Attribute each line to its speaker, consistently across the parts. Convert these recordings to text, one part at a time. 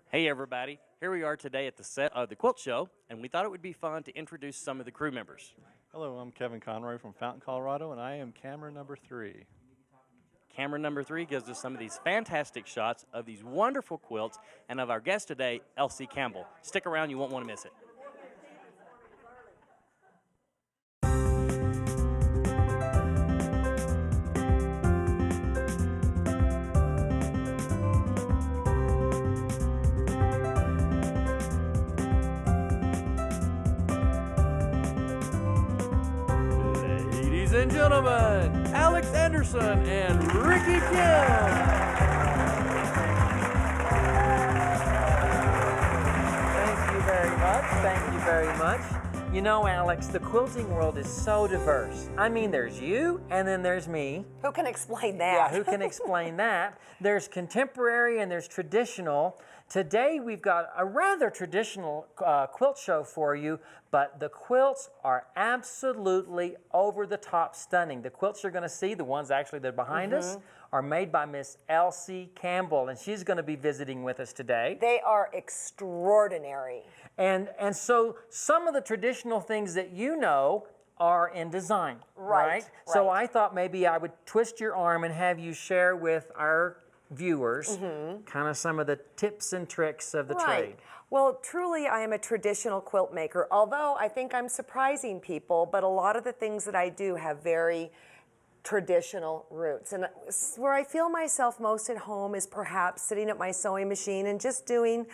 Speaker 1: Hey everybody, here we are today at the set of the Quilt Show, and we thought it would be fun to introduce some of the crew members.
Speaker 2: Hello, I'm Kevin Conroy from Fountain, Colorado, and I am camera number 3.
Speaker 1: Camera number 3 gives us some of these fantastic shots of these wonderful quilts and of our guest today, Elsie Campbell. Stick around, you won't want to miss it. Ladies and gentlemen, Alex Anderson and Ricky Kim.
Speaker 3: Thank you very much. Thank you very much. You know, Alex, the quilting world is so diverse. I mean, there's you, and then there's me.
Speaker 4: Who can explain that?
Speaker 3: Yeah, who can explain that? There's contemporary and there's traditional. Today, we've got a rather traditional quilt show for you, but the quilts are absolutely over-the-top stunning. The quilts you're going to see, the ones actually that are behind us, are made by Miss Elsie Campbell, and she's going to be visiting with us today.
Speaker 4: They are extraordinary.
Speaker 3: And so some of the traditional things that you know are in design, right? So I thought maybe I would twist your arm and have you share with our viewers kind of some of the tips and tricks of the trade.
Speaker 4: Well, truly, I am a traditional quilt maker, although I think I'm surprising people, but a lot of the things that I do have very traditional roots. And where I feel myself most at home is perhaps sitting at my sewing machine and just doing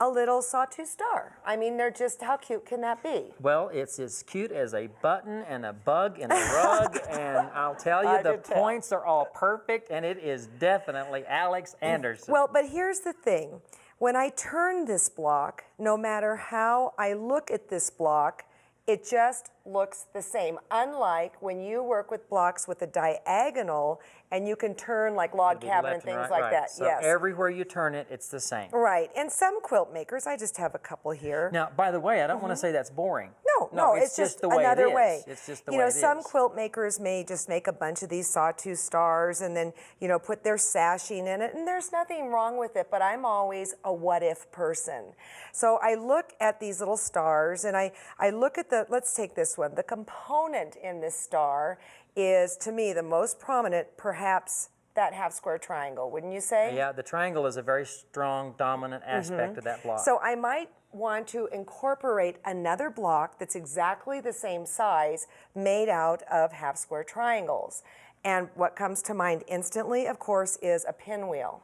Speaker 4: a little sawtooth star. I mean, they're just, how cute can that be?
Speaker 3: Well, it's as cute as a button and a bug in a rug, and I'll tell you, the points are all perfect, and it is definitely Alex Anderson.
Speaker 4: Well, but here's the thing. When I turn this block, no matter how I look at this block, it just looks the same. Unlike when you work with blocks with a diagonal and you can turn like log cabin and things like that.
Speaker 3: So everywhere you turn it, it's the same.
Speaker 4: Right. And some quilt makers, I just have a couple here.
Speaker 3: Now, by the way, I don't want to say that's boring.
Speaker 4: No, it's just
Speaker 3: the way
Speaker 4: another
Speaker 3: it is.
Speaker 4: way.
Speaker 3: It's just the
Speaker 4: you
Speaker 3: way
Speaker 4: know,
Speaker 3: it
Speaker 4: some
Speaker 3: is.
Speaker 4: quilt makers may just make a bunch of these sawtooth stars and then, you know, put their sashing in it, and there's nothing wrong with it, but I'm always a what-if person. So I look at these little stars, and I look at the, let's take this one, the component in this star is, to me, the most prominent, perhaps, that half square triangle, wouldn't you say?
Speaker 3: Yeah, the triangle is a very strong, dominant aspect of that block.
Speaker 4: So I might want to incorporate another block that's exactly the same size made out of half square triangles. And what comes to mind instantly, of course, is a pinwheel.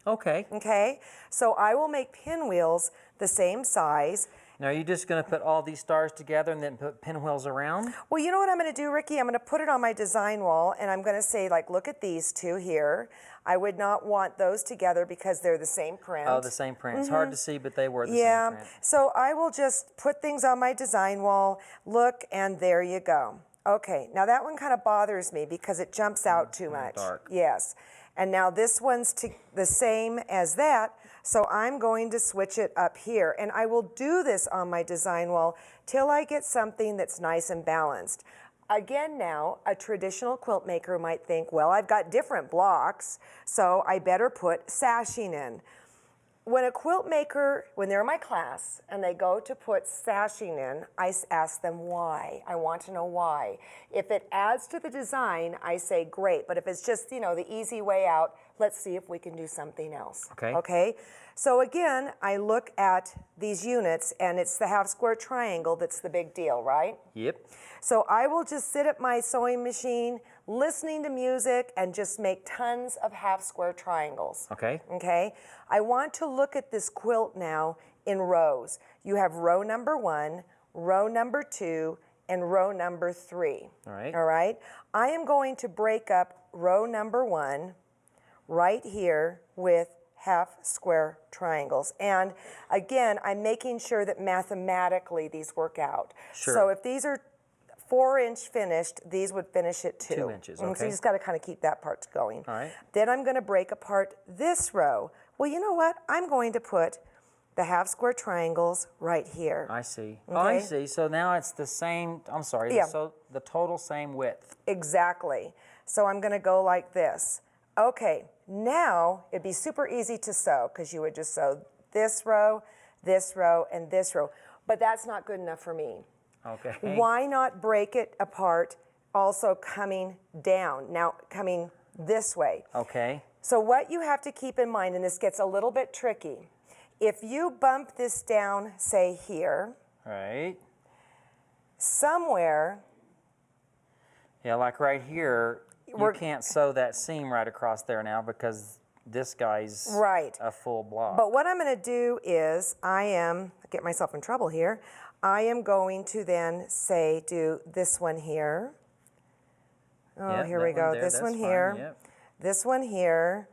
Speaker 3: Okay.
Speaker 4: Okay? So I will make pinwheels the same size.
Speaker 3: Now, are you just going to put all these stars together and then put pinwheels around?
Speaker 4: Well, you know what I'm going to do, Ricky? I'm going to put it on my design wall, and I'm going to say, like, look at these two here. I would not want those together because they're the same print.
Speaker 3: Oh, the same print. It's hard to see, but they were the same print.
Speaker 4: So I will just put things on my design wall, look, and there you go. Okay, now that one kind of bothers me because it jumps out too much.
Speaker 3: Dark.
Speaker 4: Yes. And now this one's the same as that, so I'm going to switch it up here. And I will do this on my design wall till I get something that's nice and balanced. Again now, a traditional quilt maker might think, well, I've got different blocks, so I better put sashing in. When a quilt maker, when they're in my class and they go to put sashing in, I ask them why. I want to know why. If it adds to the design, I say great. But if it's just, you know, the easy way out, let's see if we can do something else.
Speaker 3: Okay.
Speaker 4: Okay? So again, I look at these units and it's the half square triangle that's the big deal, right?
Speaker 3: Yep.
Speaker 4: So I will just sit at my sewing machine, listening to music, and just make tons of half square triangles.
Speaker 3: Okay.
Speaker 4: Okay? I want to look at this quilt now in rows. You have row number 1, row number 2, and row number 3.
Speaker 3: All right.
Speaker 4: All right? I am going to break up row number 1 right here with half square triangles. And again, I'm making sure that mathematically these work out.
Speaker 3: Sure.
Speaker 4: So if these are 4-inch finished, these would finish at 2.
Speaker 3: 2 inches,
Speaker 4: So
Speaker 3: okay.
Speaker 4: you just got to kind of keep that part going.
Speaker 3: All right.
Speaker 4: Then I'm going to break apart this row. Well, you know what? I'm going to put the half square triangles right here.
Speaker 3: I see. Oh, I
Speaker 4: Okay.
Speaker 3: see. So now it's the same, I'm sorry,
Speaker 4: Yeah.
Speaker 3: so the total same width.
Speaker 4: Exactly. So I'm going to go like this. Okay, now it'd be super easy to sew because you would just sew this row, and this row. But that's not good enough for me.
Speaker 3: Okay.
Speaker 4: Why not break it apart also coming down, now coming this way?
Speaker 3: Okay.
Speaker 4: So what you have to keep in mind, and this gets a little bit tricky, if you bump this down, say here,
Speaker 3: Right.
Speaker 4: somewhere,
Speaker 3: Yeah, like right here, you
Speaker 4: We're-
Speaker 3: can't sew that seam right across there now because this guy's
Speaker 4: Right.
Speaker 3: a full block.
Speaker 4: but what I'm going to do is get myself in trouble here, I am going to then say do this one here. Oh,
Speaker 3: Yep,
Speaker 4: here
Speaker 3: that
Speaker 4: we go.
Speaker 3: there,
Speaker 4: This
Speaker 3: that's
Speaker 4: one
Speaker 3: fine,
Speaker 4: here,
Speaker 3: yep.
Speaker 4: this one here,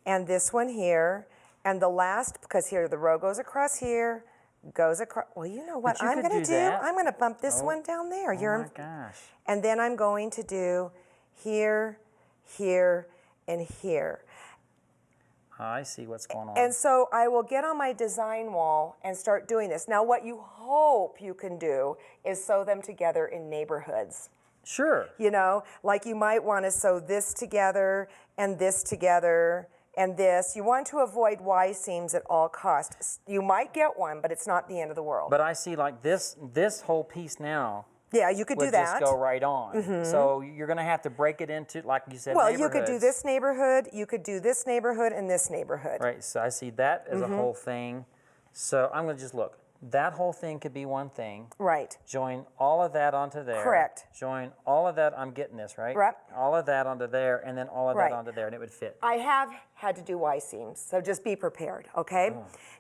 Speaker 4: and this one here. And the last, because here the row goes across here, goes across. Well, you know what
Speaker 3: But you
Speaker 4: I'm
Speaker 3: could
Speaker 4: going to
Speaker 3: do
Speaker 4: do?
Speaker 3: that.
Speaker 4: I'm going to bump this
Speaker 3: Oh.
Speaker 4: one down there.
Speaker 3: Oh my gosh.
Speaker 4: And then I'm going to do here, here, and here.
Speaker 3: I see what's going on.
Speaker 4: And so I will get on my design wall and start doing this. Now, what you hope you can do is sew them together in neighborhoods.
Speaker 3: Sure.
Speaker 4: You know, like you might want to sew this together and this together and this. You want to avoid Y seams at all costs. You might get one, but it's not the end of the world.
Speaker 3: But I see like this whole piece now
Speaker 4: yeah, you could do
Speaker 3: would
Speaker 4: that.
Speaker 3: just go right on. So you're going to have to break it into, like you said,
Speaker 4: Well, you could do
Speaker 3: neighborhoods.
Speaker 4: this neighborhood, you could do this neighborhood, and this neighborhood.
Speaker 3: Right, so I see that as a whole thing. So I'm going to just look. That whole thing could be one thing.
Speaker 4: Right.
Speaker 3: Join all of that onto there.
Speaker 4: Correct.
Speaker 3: Join all of that, I'm getting this, right?
Speaker 4: Right.
Speaker 3: All of that onto there, and then all of
Speaker 4: Right.
Speaker 3: that onto there, and it would fit.
Speaker 4: I have had to do Y seams, so just be prepared, okay?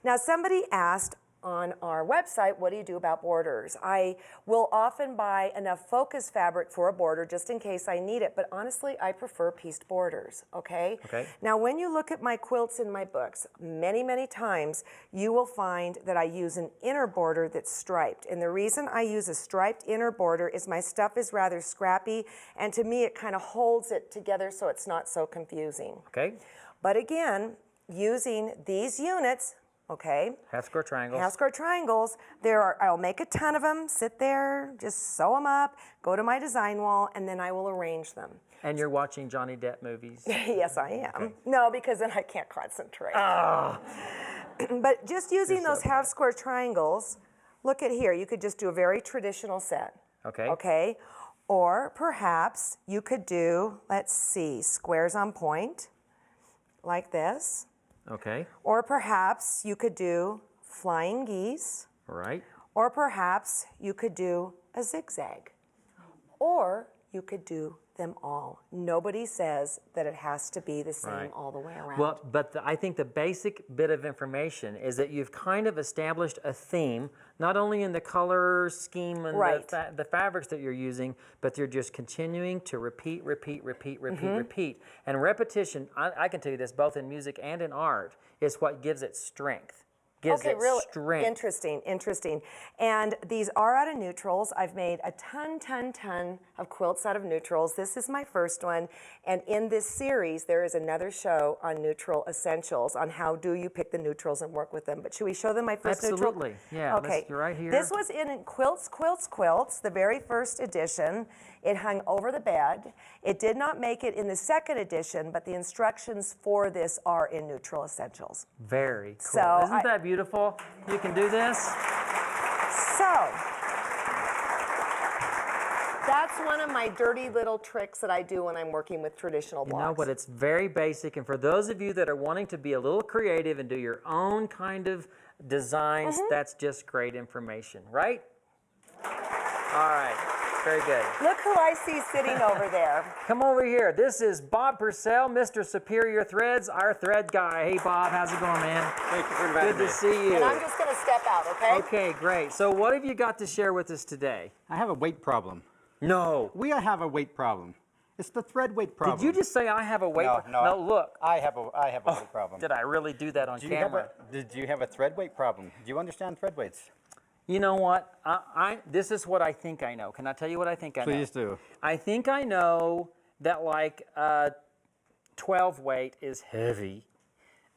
Speaker 4: Now, somebody asked on our website, what do you do about borders? I will often buy enough focus fabric for a border just in case I need it, but honestly, I prefer pieced borders, okay?
Speaker 3: Okay.
Speaker 4: Now, when you look at my quilts in my books, many, many times, you will find that I use an inner border that's striped. And the reason I use a striped inner border is my stuff is rather scrappy, and to me, it kind of holds it together so it's not so confusing.
Speaker 3: Okay?
Speaker 4: But again, using these units, okay,
Speaker 3: Half square triangles.
Speaker 4: half square triangles, I'll make a ton of them, sit there, just sew them up, go to my design wall, and then I will arrange them.
Speaker 3: And you're watching Johnny Depp movies.
Speaker 4: Yes, I am. No, because then I can't concentrate. But just using those half square triangles, look at here, you could just do a very traditional set.
Speaker 3: Okay.
Speaker 4: Okay? Or perhaps you could do, let's see, squares on point, like this.
Speaker 3: Okay.
Speaker 4: Or perhaps you could do flying geese.
Speaker 3: All right.
Speaker 4: Or perhaps you could do a zigzag. Or you could do them all. Nobody says that it has to be the same
Speaker 3: Right.
Speaker 4: all the way around.
Speaker 3: Well, but I think the basic bit of information is that you've kind of established a theme, not only in the color scheme and
Speaker 4: Right.
Speaker 3: the fabrics that you're using, but you're just continuing to repeat. And repetition, I can tell you this, both in music and in art, is what gives it strength. Gives
Speaker 4: Okay,
Speaker 3: it
Speaker 4: really
Speaker 3: strength.
Speaker 4: interesting. And these are out of neutrals. I've made a ton of quilts out of neutrals. This is my first one. And in this series, there is another show on neutral essentials, on how do you pick the neutrals and work with them. But should we show them my first neutral?
Speaker 3: Absolutely. Yeah,
Speaker 4: Okay.
Speaker 3: you're right here.
Speaker 4: This was in Quilts, the very first edition. It hung over the bed. It did not make it in the second edition, but the instructions for this are in neutral essentials.
Speaker 3: Very cool.
Speaker 4: So
Speaker 3: Isn't that beautiful? You can do this.
Speaker 4: So, that's one of my dirty little tricks that I do when I'm working with traditional blocks.
Speaker 3: You know, but it's very basic. And for those of you that are wanting to be a little creative and do your own kind of designs, that's just great information, right? All right. Very good.
Speaker 4: Look who I see sitting over there.
Speaker 3: Come over here. This is Bob Purcell, Mr. Superior Threads, our thread guy. Hey, Bob, how's it going, man?
Speaker 5: Thank you for inviting
Speaker 3: Good
Speaker 5: me.
Speaker 3: to see you.
Speaker 4: And I'm just going to step out, okay?
Speaker 3: Okay, great. So what have you got to share with us today?
Speaker 5: I have a weight problem.
Speaker 3: No.
Speaker 5: We have a weight problem. It's the thread weight problem.
Speaker 3: Did you just say I have a weight?
Speaker 5: No,
Speaker 3: look.
Speaker 5: I have a weight problem.
Speaker 3: Did I really do that on
Speaker 5: Do you have
Speaker 3: camera?
Speaker 5: did you have a thread weight problem? Do you understand thread weights?
Speaker 3: You know what? This is what I think I know. Can I tell you what I think I know?
Speaker 5: Please do.
Speaker 3: I think I know that like a 12 weight is heavy,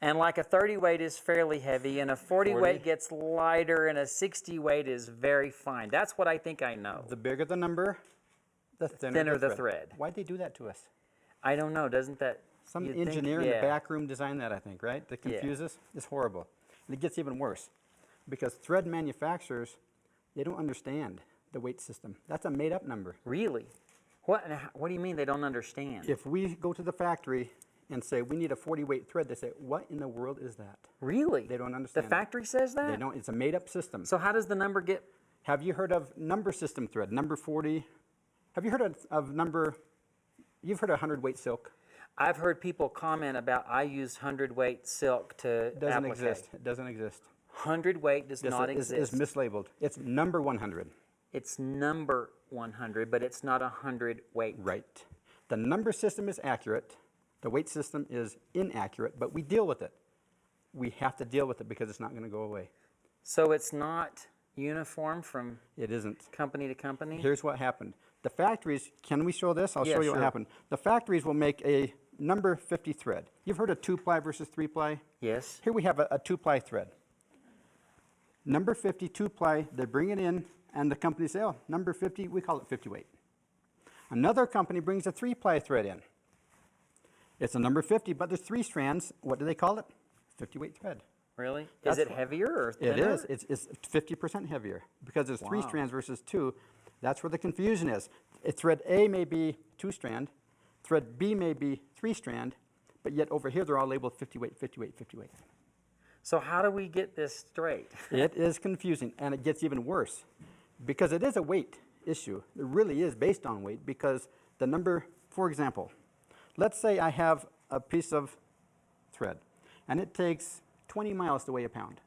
Speaker 3: and like a 30 weight is fairly heavy, and a 40 weight gets lighter, and a 60 weight is very fine. That's what I think I know.
Speaker 5: The bigger the number, the
Speaker 3: thinner the thread.
Speaker 5: Why'd they do that to us?
Speaker 3: I don't know. Doesn't that
Speaker 5: Some
Speaker 3: you'd think-
Speaker 5: engineer in
Speaker 3: yeah.
Speaker 5: the back room designed that, I think, right? That confuses. It's horrible. And it gets even worse because thread manufacturers, they don't understand the weight system. That's a made-up number.
Speaker 3: Really? What do you mean they don't understand?
Speaker 5: If we go to the factory and say we need a 40 weight thread, they say, what in the world is that?
Speaker 3: Really?
Speaker 5: They don't
Speaker 3: The
Speaker 5: understand.
Speaker 3: factory says that?
Speaker 5: They don't. It's a made-up system.
Speaker 3: So how does the number get?
Speaker 5: Have you heard of number system thread, number 40? Have you heard of number, you've heard of 100 weight silk?
Speaker 3: I've heard people comment about I use 100-weight silk to
Speaker 5: It doesn't
Speaker 3: applique.
Speaker 5: exist. It doesn't exist.
Speaker 3: 100-weight does not
Speaker 5: It's
Speaker 3: exist.
Speaker 5: mislabeled. It's number 100.
Speaker 3: It's number 100, but it's not 100-weight.
Speaker 5: Right. The number system is accurate. The weight system is inaccurate, but we deal with it. We have to deal with it because it's not going to go away.
Speaker 3: So it's not uniform from
Speaker 5: It isn't.
Speaker 3: company to company?
Speaker 5: Here's what happened. The factories, can we show this? I'll
Speaker 3: Yeah,
Speaker 5: show you
Speaker 3: sure.
Speaker 5: what happened. The factories will make a number 50 thread. You've heard of 2-ply versus 3-ply?
Speaker 3: Yes.
Speaker 5: Here we have a 2-ply thread. Number 50, 2-ply, they bring it in, and the company say, oh, number 50, we call it 50 weight. Another company brings a 3-ply thread in. It's a number 50, but there's 3 strands. What do they call it? 50 weight thread.
Speaker 3: Really?
Speaker 5: That's
Speaker 3: Is it
Speaker 5: what-
Speaker 3: heavier or thinner?
Speaker 5: It is. It's 50% heavier because there's 3
Speaker 3: Wow.
Speaker 5: strands versus 2. That's where the confusion is. Thread A may be 2-strand, thread B may be 3-strand, but yet over here they're all labeled 50 weight, 50 weight, 50 weight.
Speaker 3: So how do we get this straight?
Speaker 5: It is confusing, and it gets even worse because it is a weight issue. It really is based on weight because the number, for example, let's say I have a piece of thread and it takes 20 miles to weigh a pound.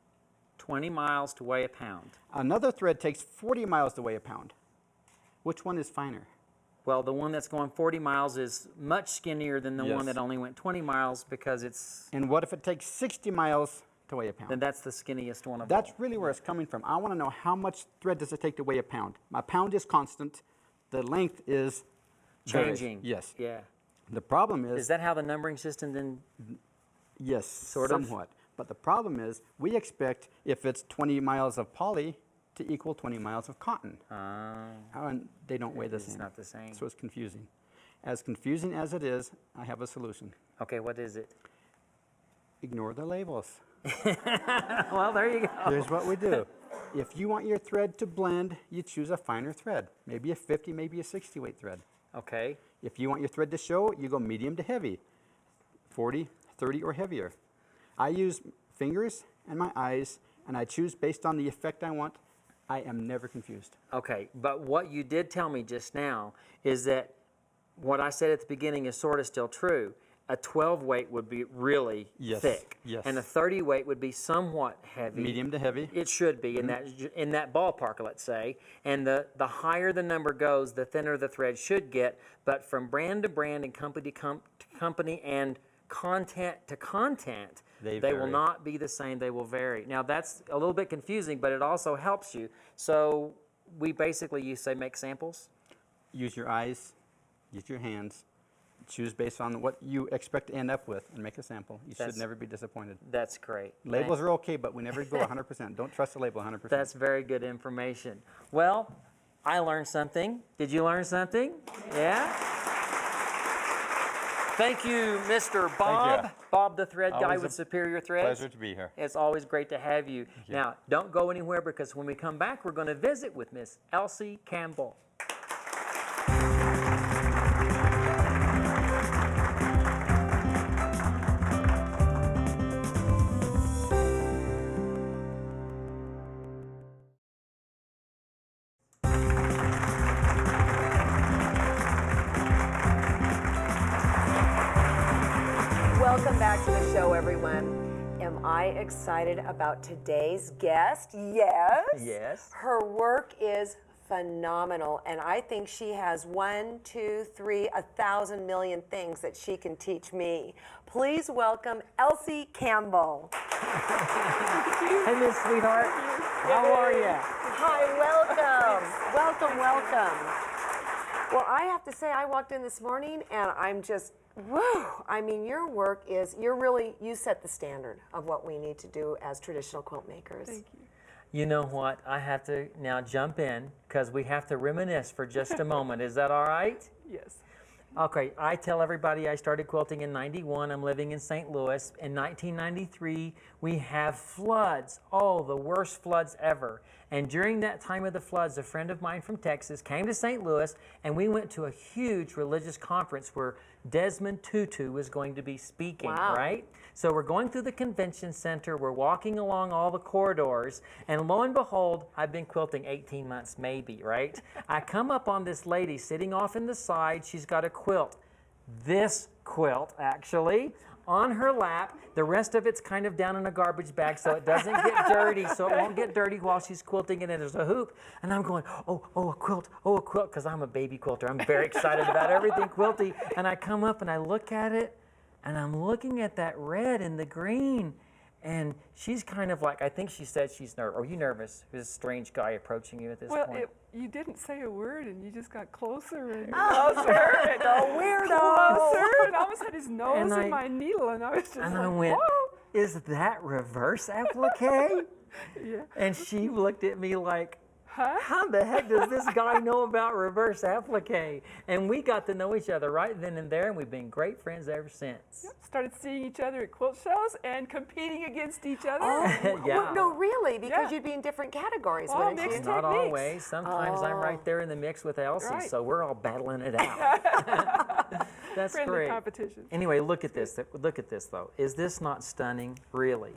Speaker 3: 20 miles to weigh a pound.
Speaker 5: Another thread takes 40 miles to weigh a pound. Which one is finer?
Speaker 3: Well, the one that's going 40 miles is much skinnier than the one
Speaker 5: Yes.
Speaker 3: that only went 20 miles because it's,
Speaker 5: And what if it takes 60 miles to weigh a pound?
Speaker 3: then that's the skinniest one of
Speaker 5: That's
Speaker 3: all.
Speaker 5: really where it's coming from. I want to know how much thread does it take to weigh a pound. My pound is constant. The length is varies.
Speaker 3: Changing.
Speaker 5: Yes.
Speaker 3: Yeah.
Speaker 5: The problem is,
Speaker 3: Is that how the numbering system then?
Speaker 5: yes,
Speaker 3: sort of?
Speaker 5: somewhat. But the problem is we expect if it's 20 miles of poly to equal 20 miles of cotton. And they don't weigh the
Speaker 3: It's
Speaker 5: same.
Speaker 3: not the same.
Speaker 5: So it's confusing. As confusing as it is, I have a solution.
Speaker 3: Okay, what is it?
Speaker 5: Ignore the labels.
Speaker 3: Well, there you go.
Speaker 5: Here's what we do. If you want your thread to blend, you choose a finer thread. Maybe a 50, maybe a 60 weight thread.
Speaker 3: Okay.
Speaker 5: If you want your thread to show, you go medium to heavy. 40, 30, or heavier. I use fingers and my eyes, and I choose based on the effect I want. I am never confused.
Speaker 3: Okay, but what you did tell me just now is that what I said at the beginning is sort of still true. A 12 weight would be really
Speaker 5: Yes,
Speaker 3: thick,
Speaker 5: yes.
Speaker 3: and a 30 weight would be somewhat heavy.
Speaker 5: Medium to heavy.
Speaker 3: It should be in that ballpark, let's say. And the higher the number goes, the thinner the thread should get. But from brand to brand and company to company and content to content,
Speaker 5: They
Speaker 3: will
Speaker 5: vary.
Speaker 3: not be the same. They will vary. Now that's a little bit confusing, but it also helps you. So we basically, you say, make samples.
Speaker 5: Use your eyes, use your hands, choose based on what you expect to end up with, and make a sample. You
Speaker 3: That's-
Speaker 5: should never be disappointed.
Speaker 3: That's great.
Speaker 5: Labels are okay, but we never go 100%. Don't trust the label 100%.
Speaker 3: That's very good information. Well, I learned something. Did you learn something? Yeah? Thank you, Mr. Bob.
Speaker 6: you.
Speaker 3: Bob, the thread guy
Speaker 6: Always
Speaker 3: with
Speaker 6: a
Speaker 3: Superior Threads.
Speaker 6: Pleasure to be here.
Speaker 3: It's always great to have you. Now, don't go anywhere because when we come back, we're going to visit with Miss Elsie Campbell.
Speaker 4: Welcome back to the show, everyone. Am I excited about today's guest? Yes.
Speaker 3: Yes.
Speaker 4: Her work is phenomenal, and I think she has 1, 2, 3, 1,000 million things that she can teach me. Please welcome Elsie Campbell.
Speaker 3: Hey, Miss Sweetheart. How are you?
Speaker 4: Hi, welcome. Welcome. Well, I have to say, I walked in this morning and I'm just, woo! I mean, your work is, you set the standard of what we need to do as traditional quilt makers. Thank you.
Speaker 3: You know what? I have to now jump in because we have to reminisce for just a moment. Is that all right?
Speaker 7: Yes.
Speaker 3: Okay, I tell everybody I started quilting in 91. I'm living in St. Louis. In 1993, we have floods. Oh, the worst floods ever. And during that time of the floods, a friend of mine from Texas came to St. Louis, and we went to a huge religious conference where Desmond Tutu was going to be speaking, right? So we're going through the convention center, we're walking along all the corridors, and lo and behold, I've been quilting 18 months maybe, right? I come up on this lady sitting off in the side. She's got a quilt, this quilt actually, on her lap. The rest of it's kind of down in a garbage bag so it doesn't get dirty, so it won't get dirty while she's quilting it. And there's a hoop, and I'm going, oh, a quilt, because I'm a baby quilter. I'm very excited about everything quilty. And I come up and I look at it, and I'm looking at that red and the green, and she's kind of like, I think she said she's nervous. Are you nervous? There's a strange guy approaching you at this point.
Speaker 6: Well, you didn't say a word, and you just got closer and closer. And
Speaker 4: The weirdo.
Speaker 6: closer, and I almost had his nose
Speaker 3: And
Speaker 6: in my needle, and I was just
Speaker 3: And
Speaker 6: like,
Speaker 3: I went,
Speaker 6: whoa.
Speaker 3: is that reverse applique?
Speaker 6: Yeah.
Speaker 3: And she looked at me like,
Speaker 6: Huh?
Speaker 3: how the heck does this guy know about reverse applique? And we got to know each other right then and there, and we've been great friends ever since.
Speaker 6: Started seeing each other at quilt shows and competing against each other.
Speaker 3: Yeah.
Speaker 4: Well, no, really, because
Speaker 6: Yeah.
Speaker 4: you'd be in different categories,
Speaker 6: Oh,
Speaker 4: wouldn't
Speaker 6: mixed
Speaker 4: you?
Speaker 3: Not
Speaker 6: techniques.
Speaker 3: always. Sometimes I'm right there in the mix with Elsie,
Speaker 6: Right.
Speaker 3: so we're all battling it out. That's
Speaker 6: Friendly
Speaker 3: great.
Speaker 6: competition.
Speaker 3: Anyway, look at this. Look at this, though. Is this not stunning? Really?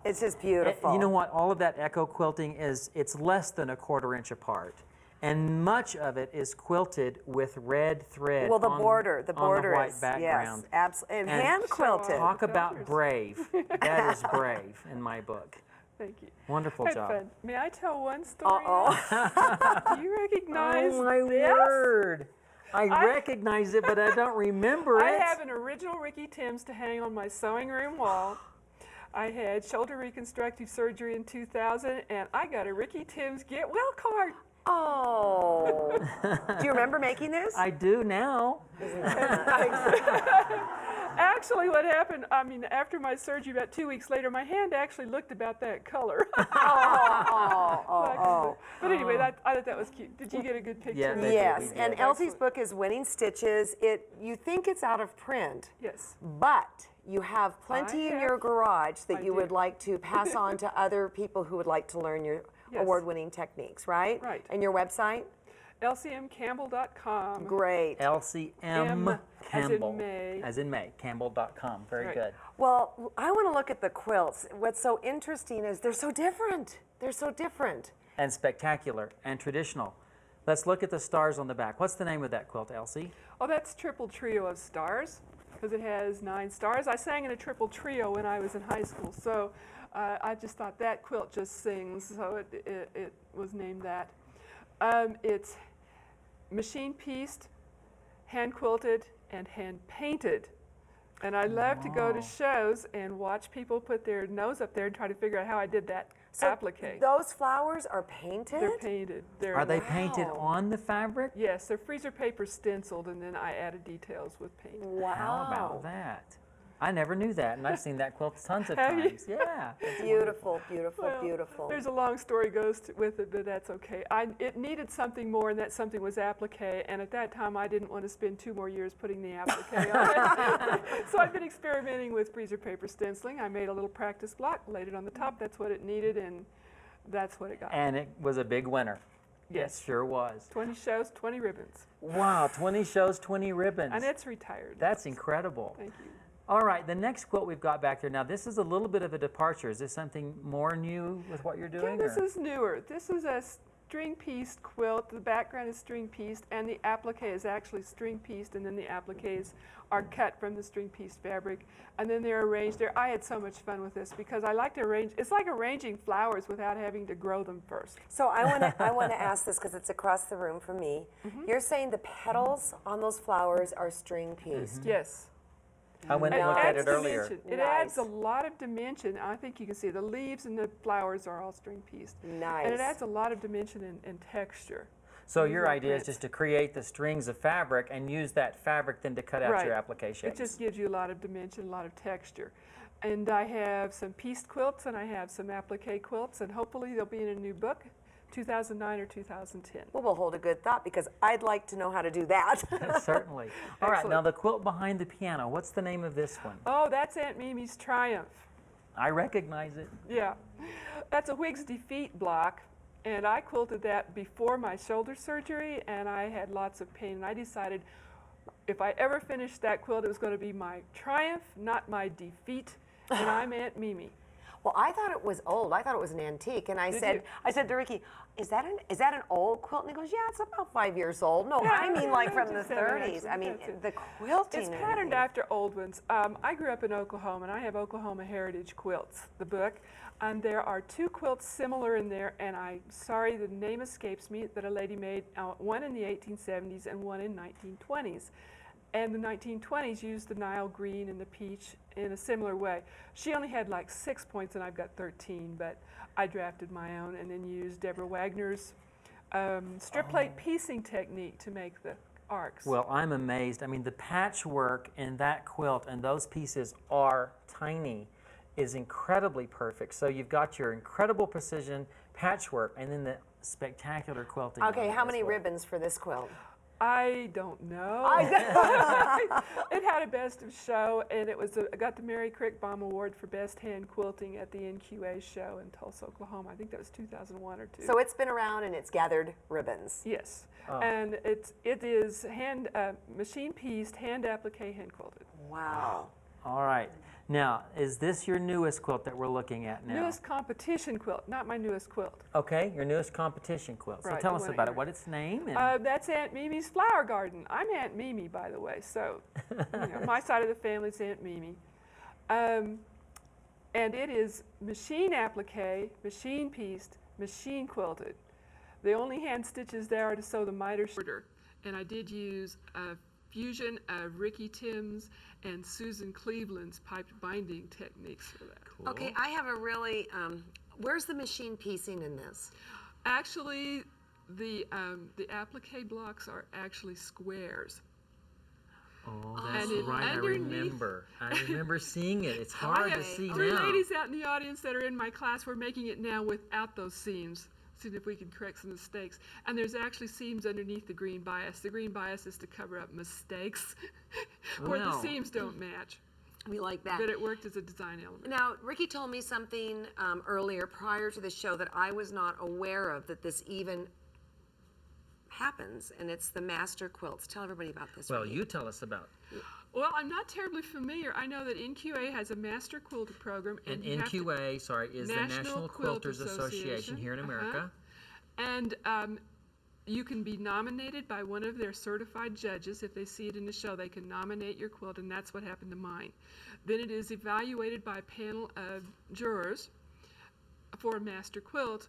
Speaker 4: It's just beautiful.
Speaker 3: You know what? All of that echo quilting is, it's less than a 1/4 inch apart. And much of it is quilted with red thread.
Speaker 4: Well, the
Speaker 3: on
Speaker 4: border
Speaker 3: the
Speaker 4: white
Speaker 3: is, background.
Speaker 4: Yes, absolutely, and
Speaker 3: And
Speaker 4: hand quilted.
Speaker 3: Talk about
Speaker 6: Colors.
Speaker 3: brave. That is brave in my book.
Speaker 6: Thank you.
Speaker 3: Wonderful
Speaker 6: Had
Speaker 3: job.
Speaker 6: fun. May I tell one story?
Speaker 4: Uh-oh.
Speaker 6: Do you recognize
Speaker 3: Oh my
Speaker 6: this?
Speaker 3: word! I recognize it, but I don't remember
Speaker 6: I
Speaker 3: it.
Speaker 6: have an original Ricky Timms to hang on my sewing room wall. I had shoulder reconstructive surgery in 2000, and I got a Ricky Timms get well card.
Speaker 4: Oh. Do you remember making this?
Speaker 3: I do now.
Speaker 6: Actually, what happened, I mean, after my surgery, about 2 weeks later, my hand actually looked about that color. But anyway, I thought that was cute. Did you get a good picture?
Speaker 3: Yeah,
Speaker 6: of
Speaker 3: they
Speaker 6: it?
Speaker 3: did.
Speaker 4: Yes,
Speaker 3: we
Speaker 4: and
Speaker 3: did.
Speaker 4: Elsie's book is Winning Stitches. You think it's out of print,
Speaker 6: Yes.
Speaker 4: but you have plenty in your
Speaker 6: have.
Speaker 4: garage that
Speaker 6: I
Speaker 4: you
Speaker 6: do.
Speaker 4: would like to pass on to other people who would like to learn your
Speaker 6: Yes.
Speaker 4: award-winning techniques, right?
Speaker 6: Right.
Speaker 4: And your website?
Speaker 6: LCMCampbell.com.
Speaker 4: Great.
Speaker 3: Elsie M.
Speaker 6: M as in
Speaker 3: Campbell.
Speaker 6: May.
Speaker 3: As in May. Campbell.com. Very
Speaker 6: Right.
Speaker 3: good.
Speaker 4: Well, I want to look at the quilts. What's so interesting is they're so different. They're so different.
Speaker 3: And spectacular and traditional. Let's look at the stars on the back. What's the name of that quilt, Elsie?
Speaker 6: Oh, that's Triple Trio of Stars, because it has 9 stars. I sang in a triple trio when I was in high school, so I just thought that quilt just sings, so it was named that. It's machine pieced, hand quilted, and hand painted. And I love to go to shows and watch people put their nose up there and try to figure out how I did that applique.
Speaker 4: Those flowers are painted?
Speaker 6: They're painted.
Speaker 3: Are they painted
Speaker 4: Wow.
Speaker 3: on the fabric?
Speaker 6: Yes, they're freezer paper stenciled, and then I added details with paint.
Speaker 4: Wow.
Speaker 3: How about that? I never knew that, and I've seen that quilt tons of
Speaker 6: Have you?
Speaker 3: times. Yeah. it's
Speaker 4: Beautiful, beautiful,
Speaker 6: Well,
Speaker 4: beautiful.
Speaker 6: There's a long story with it, but that's okay. It needed something more, and that something was applique. And at that time, I didn't want to spend 2 more years putting the applique on it. So I've been experimenting with freezer paper stenciling. I made a little practice block, laid it on the top. That's what it needed, and that's what it got.
Speaker 3: And it was a big winner.
Speaker 6: Yes.
Speaker 3: It sure was.
Speaker 6: 20 shows, 20 ribbons,
Speaker 3: Wow, 20 shows, 20 ribbons.
Speaker 6: and it's retired.
Speaker 3: That's incredible.
Speaker 6: Thank you.
Speaker 3: All right, the next quilt we've got back there. Now, this is a little bit of a departure. Is this something more new with what you're
Speaker 6: Yeah,
Speaker 3: doing?
Speaker 6: this
Speaker 3: or-
Speaker 6: is newer. This is a string pieced quilt. The background is string pieced, and the applique is actually string pieced, and then the appliques are cut from the string pieced fabric, and then they're arranged there. I had so much fun with this because I like to arrange. It's like arranging flowers without having to grow them first.
Speaker 4: So I want to ask this because it's across the room from me. You're saying the petals on those flowers are string pieced.
Speaker 6: Yes.
Speaker 3: I went and
Speaker 6: It
Speaker 3: looked at
Speaker 6: adds
Speaker 3: it earlier.
Speaker 6: dimension. It
Speaker 4: Nice.
Speaker 6: adds a lot of dimension. I think you can see the leaves and the flowers are all string pieced.
Speaker 4: Nice.
Speaker 6: And it adds a lot of dimension and texture.
Speaker 3: So
Speaker 6: These
Speaker 3: your
Speaker 6: are
Speaker 3: idea is
Speaker 6: prints.
Speaker 3: just to create the strings of fabric and use that fabric then to cut out
Speaker 6: Right.
Speaker 3: your applique shapes.
Speaker 6: It just gives you a lot of dimension, a lot of texture. And I have some pieced quilts and I have some applique quilts, and hopefully they'll be in a new book. 2009 or 2010.
Speaker 4: Well, we'll hold a good thought because I'd like to know how to do that.
Speaker 3: Certainly. All right,
Speaker 6: Excellent.
Speaker 3: now the quilt behind the piano, what's the name of this one?
Speaker 6: Oh, that's Aunt Mimi's Triumph.
Speaker 3: I recognize it.
Speaker 6: Yeah, that's a Whig's Defeat block, and I quilted that before my shoulder surgery, and I had lots of pain, and I decided if I ever finished that quilt, it was going to be my triumph, not my defeat, and I'm Aunt Mimi.
Speaker 4: Well, I thought it was old. I thought it was an antique, and I
Speaker 6: you?
Speaker 4: said to Ricky, "Is that an old quilt?" And he goes, "Yeah, it's about 5 years old." No, I mean like from the
Speaker 6: Just have an
Speaker 4: 30s. I
Speaker 6: accident,
Speaker 4: mean
Speaker 6: that's it.
Speaker 4: the quilting.
Speaker 6: It's
Speaker 4: and
Speaker 6: patterned
Speaker 4: everything.
Speaker 6: after old ones. I grew up in Oklahoma, and I have Oklahoma Heritage Quilts, the book, and there are 2 quilts similar in there, and I'm sorry the name escapes me, that a lady made, one in the 1870s and one in 1920s. And the 1920s used the Nile green and the peach in a similar way. She only had like 6 points, and I've got 13, but I drafted my own and then used Deborah Wagner's strip plate piecing technique to make the arcs.
Speaker 3: Well, I'm amazed. I mean, the patchwork in that quilt, and those pieces are tiny, is incredibly perfect. So you've got your incredible precision patchwork, and then the spectacular quilting. on
Speaker 4: Okay,
Speaker 3: it
Speaker 4: how
Speaker 3: as
Speaker 4: many
Speaker 3: well.
Speaker 4: ribbons for this quilt?
Speaker 6: I don't know. It had a best of show, and it was got the Mary Crickbaum Award for Best Hand Quilting at the NQA show in Tulsa, Oklahoma. I think that was 2001 or 2.
Speaker 4: So it's been around and it's gathered ribbons.
Speaker 6: Yes, and it is hand machine pieced, hand applique, hand quilted.
Speaker 4: Wow.
Speaker 3: All right. Now, is this your newest quilt that we're looking at now?
Speaker 6: Newest competition quilt, not my newest quilt.
Speaker 3: Okay, your newest competition quilt. So
Speaker 6: Right,
Speaker 3: tell
Speaker 6: the
Speaker 3: us
Speaker 6: one
Speaker 3: about
Speaker 6: at
Speaker 3: it. What its name? And
Speaker 6: That's Aunt Mimi's Flower Garden. I'm Aunt Mimi, by the way, so my side of the family is Aunt Mimi. And it is machine applique, machine pieced, machine quilted. The only hand stitches there are to sew the miter shorter. And I did use a fusion of Ricky Timms and Susan Cleveland's piped binding techniques for that.
Speaker 3: cool.
Speaker 4: Okay, I have a really, where's the machine piecing in this?
Speaker 6: Actually, the applique blocks are actually squares.
Speaker 3: Oh, that's
Speaker 6: And
Speaker 3: right. I
Speaker 6: underneath-
Speaker 3: remember. I remember seeing it. It's hard to see
Speaker 6: Three
Speaker 3: now.
Speaker 6: ladies out in the audience that are in my class. We're making it now without those seams. See if we can correct some mistakes. And there's actually seams underneath the green bias. The green bias is to cover up mistakes where the
Speaker 3: Well.
Speaker 6: seams don't match.
Speaker 4: We like that.
Speaker 6: But it worked as a design element.
Speaker 4: Now, Ricky told me something earlier prior to the show that I was not aware of, that this even happens, and it's the master quilts. Tell everybody about this.
Speaker 3: Well,
Speaker 4: Ricky.
Speaker 3: you tell us about
Speaker 6: Well, I'm not terribly familiar. I know that NQA has a master quilter program.
Speaker 3: And
Speaker 6: you have to-
Speaker 3: NQA, is the National
Speaker 6: Quilt
Speaker 3: Quilters Association here in America.
Speaker 6: And you can be nominated by one of their certified judges. If they see it in the show, they can nominate your quilt, and that's what happened to mine. Then it is evaluated by a panel of jurors for a master quilt,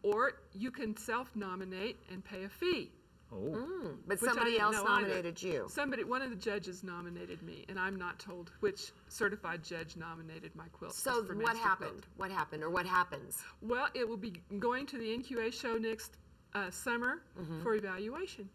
Speaker 6: or you can self-nominate and pay a fee.
Speaker 3: Oh,
Speaker 4: But
Speaker 6: which I
Speaker 4: somebody
Speaker 6: didn't
Speaker 4: else
Speaker 6: know either.
Speaker 4: nominated you.
Speaker 6: One of the judges nominated me, and I'm not told which certified judge nominated my quilt.
Speaker 4: So
Speaker 6: for
Speaker 4: what
Speaker 6: master
Speaker 4: happened?
Speaker 6: quilt.
Speaker 4: What happened, or what happens?
Speaker 6: Well, it will be going to the NQA show next summer for evaluation.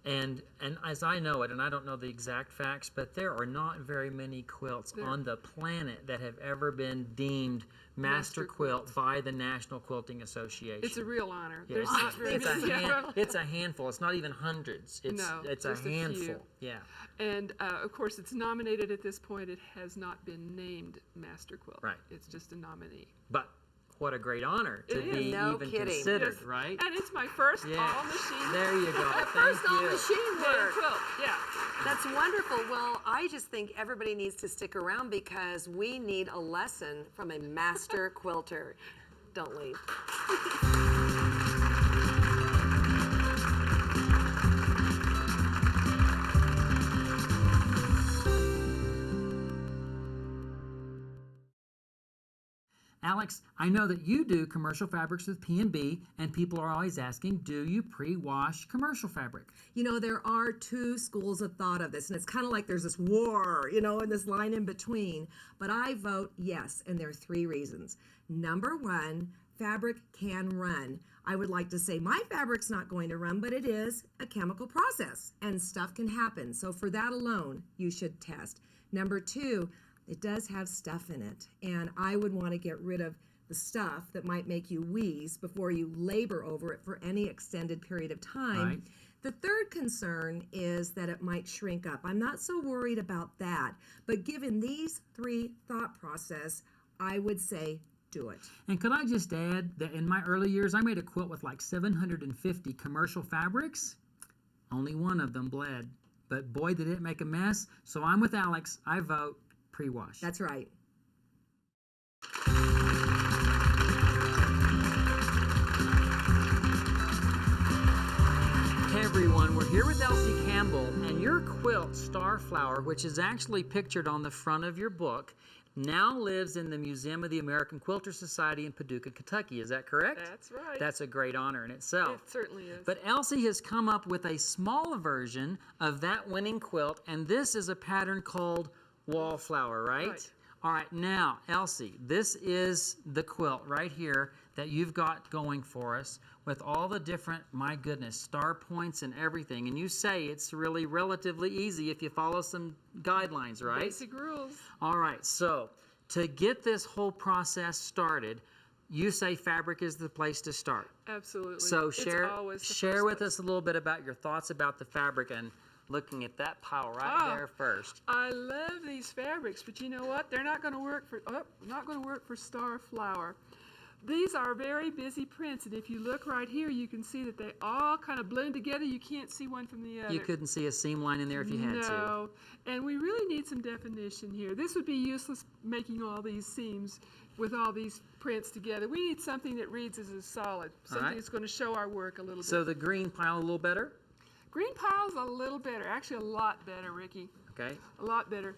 Speaker 3: and as I know it, and I don't know the exact facts, but there are not very many quilts on the planet that have ever been deemed master quilt by the National Quilting Association.
Speaker 6: It's a real honor.
Speaker 3: Yeah,
Speaker 6: There's
Speaker 3: it's-
Speaker 6: not very
Speaker 3: it's a
Speaker 6: many.
Speaker 3: it's a handful. It's not even hundreds. It's
Speaker 6: No,
Speaker 3: it's
Speaker 6: just
Speaker 3: a
Speaker 6: a
Speaker 3: handful.
Speaker 6: few.
Speaker 3: Yeah.
Speaker 6: And of course, it's nominated at this point. It has not been named master quilt.
Speaker 3: Right.
Speaker 6: It's just a nominee.
Speaker 3: But what a great honor to
Speaker 6: It is.
Speaker 3: be
Speaker 4: No
Speaker 3: even
Speaker 4: kidding.
Speaker 3: considered,
Speaker 6: Yes.
Speaker 3: right?
Speaker 6: And it's my first
Speaker 3: Yeah.
Speaker 6: all machine.
Speaker 3: There you go.
Speaker 4: First
Speaker 3: Thank
Speaker 4: all
Speaker 3: you.
Speaker 4: machine
Speaker 6: hand
Speaker 4: work.
Speaker 6: quilt. Yeah.
Speaker 4: That's wonderful. Well, I just think everybody needs to stick around because we need a lesson from a master quilter. Don't leave.
Speaker 3: Alex, I know that you do commercial fabrics with P&B, and people are always asking, do you pre-wash commercial fabric?
Speaker 7: You know, there are two schools of thought of this, and it's kind of like there's this war, you know, and this line in between. But I vote yes, and there are three reasons. Number one, fabric can run. I would like to say my fabric's not going to run, but it is a chemical process, and stuff can happen. So for that alone, you should test. Number two, it does have stuff in it, and I would want to get rid of the stuff that might make you wheeze before you labor over it for any extended period of time.
Speaker 8: Right.
Speaker 7: The third concern is that it might shrink up. I'm not so worried about that, but given these three thought process, I would say do it.
Speaker 8: And could I just add that in my early years, I made a quilt with like 750 commercial fabrics. Only one of them bled. But boy, did it make a mess. So I'm with Alex. I vote pre-wash.
Speaker 7: That's right.
Speaker 8: Hey everyone, we're here with Elsie Campbell, and your quilt, Starflower, which is actually pictured on the front of your book, now lives in the Museum of the American Quilter Society in Paducah, Kentucky. Is that correct?
Speaker 6: That's right.
Speaker 8: That's a great honor in itself.
Speaker 6: It certainly is.
Speaker 8: But Elsie has come up with a smaller version of that winning quilt, and this is a pattern called Wallflower, right?
Speaker 6: Right.
Speaker 8: All right, now, Elsie, this is the quilt right here that you've got going for us with all the different, my goodness, star points and everything. And you say it's really relatively easy if you follow some guidelines, right?
Speaker 6: Basic rules.
Speaker 8: All right, so to get this whole process started, you say fabric is the place to start.
Speaker 6: Absolutely.
Speaker 8: So
Speaker 6: It's
Speaker 8: share
Speaker 6: always the
Speaker 8: share
Speaker 6: first
Speaker 8: with
Speaker 6: place.
Speaker 8: us a little bit about your thoughts about the fabric and looking at that pile right there first.
Speaker 6: I love these fabrics, but you know what? They're not going to work for Starflower. These are very busy prints, and if you look right here, you can see that they all kind of blend together. You can't see one from the other.
Speaker 8: You couldn't see a seam line in there if you had to.
Speaker 6: No, and we really need some definition here. This would be useless making all these seams with all these prints together. We need something that reads as a solid, something
Speaker 8: right.
Speaker 6: that's going to show our work a little
Speaker 8: So
Speaker 6: bit.
Speaker 8: the green pile a little better?
Speaker 6: Green pile's a little better, actually a lot better, Ricky.
Speaker 8: Okay.
Speaker 6: A lot better.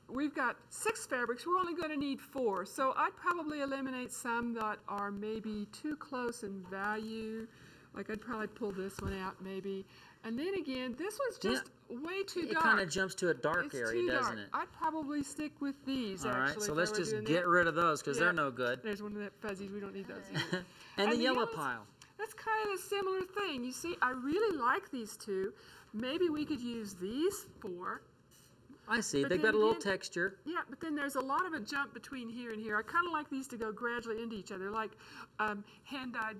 Speaker 6: We've got 6 fabrics. We're only going to need 4. So I'd probably eliminate some that are maybe too close in value. Like I'd probably pull this one out maybe. And then again, this one's just way too
Speaker 8: It
Speaker 6: dark.
Speaker 8: kind of jumps to a dark
Speaker 6: It's
Speaker 8: area,
Speaker 6: too
Speaker 8: doesn't
Speaker 6: dark.
Speaker 8: it?
Speaker 6: I'd probably stick with these
Speaker 8: All right,
Speaker 6: actually.
Speaker 8: so
Speaker 6: if I
Speaker 8: let's
Speaker 6: were
Speaker 8: just
Speaker 6: doing
Speaker 8: get
Speaker 6: that.
Speaker 8: rid of those because
Speaker 6: Yeah.
Speaker 8: they're no good.
Speaker 6: There's one of the fuzzies. We don't need those either.
Speaker 8: And the yellow
Speaker 6: yellows,
Speaker 8: pile.
Speaker 6: That's kind of a similar thing. You see, I really like these two. Maybe we could use these 4.
Speaker 8: I see.
Speaker 6: But
Speaker 8: They've
Speaker 6: then
Speaker 8: got a little
Speaker 6: again-
Speaker 8: texture.
Speaker 6: Yeah, but then there's a lot of a jump between here and here. I kind of like these to go gradually into each other, like hand-dyed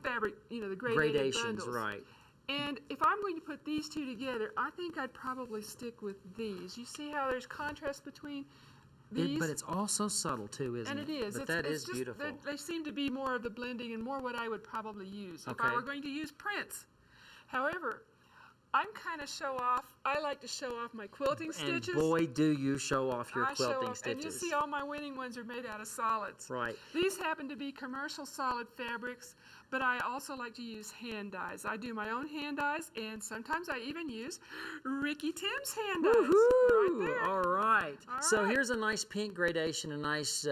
Speaker 6: fabric, the gradated
Speaker 8: Gradations,
Speaker 6: bundles.
Speaker 8: right.
Speaker 6: And if I'm going to put these two together, I think I'd probably stick with these. You see how there's contrast between these?
Speaker 8: But it's also subtle too, isn't
Speaker 6: And
Speaker 8: it?
Speaker 6: it is.
Speaker 8: But
Speaker 6: It's
Speaker 8: that is
Speaker 6: just,
Speaker 8: beautiful.
Speaker 6: They seem to be more of the blending and more what I would probably use if
Speaker 8: Okay.
Speaker 6: I were going to use prints. However, I'm kind of show off. I like to show off my quilting
Speaker 8: And
Speaker 6: stitches.
Speaker 8: boy, do you show off your
Speaker 6: I show
Speaker 8: quilting
Speaker 6: off,
Speaker 8: stitches.
Speaker 6: and you see all my winning ones are made out of solids.
Speaker 8: Right.
Speaker 6: These happen to be commercial solid fabrics, but I also like to use hand dyes. I do my own hand dyes, and sometimes I even use Ricky Tim's hand dyes. Right
Speaker 8: Woohoo!
Speaker 6: there.
Speaker 8: All right.
Speaker 6: All
Speaker 8: So
Speaker 6: right.
Speaker 8: here's a nice pink gradation, a nice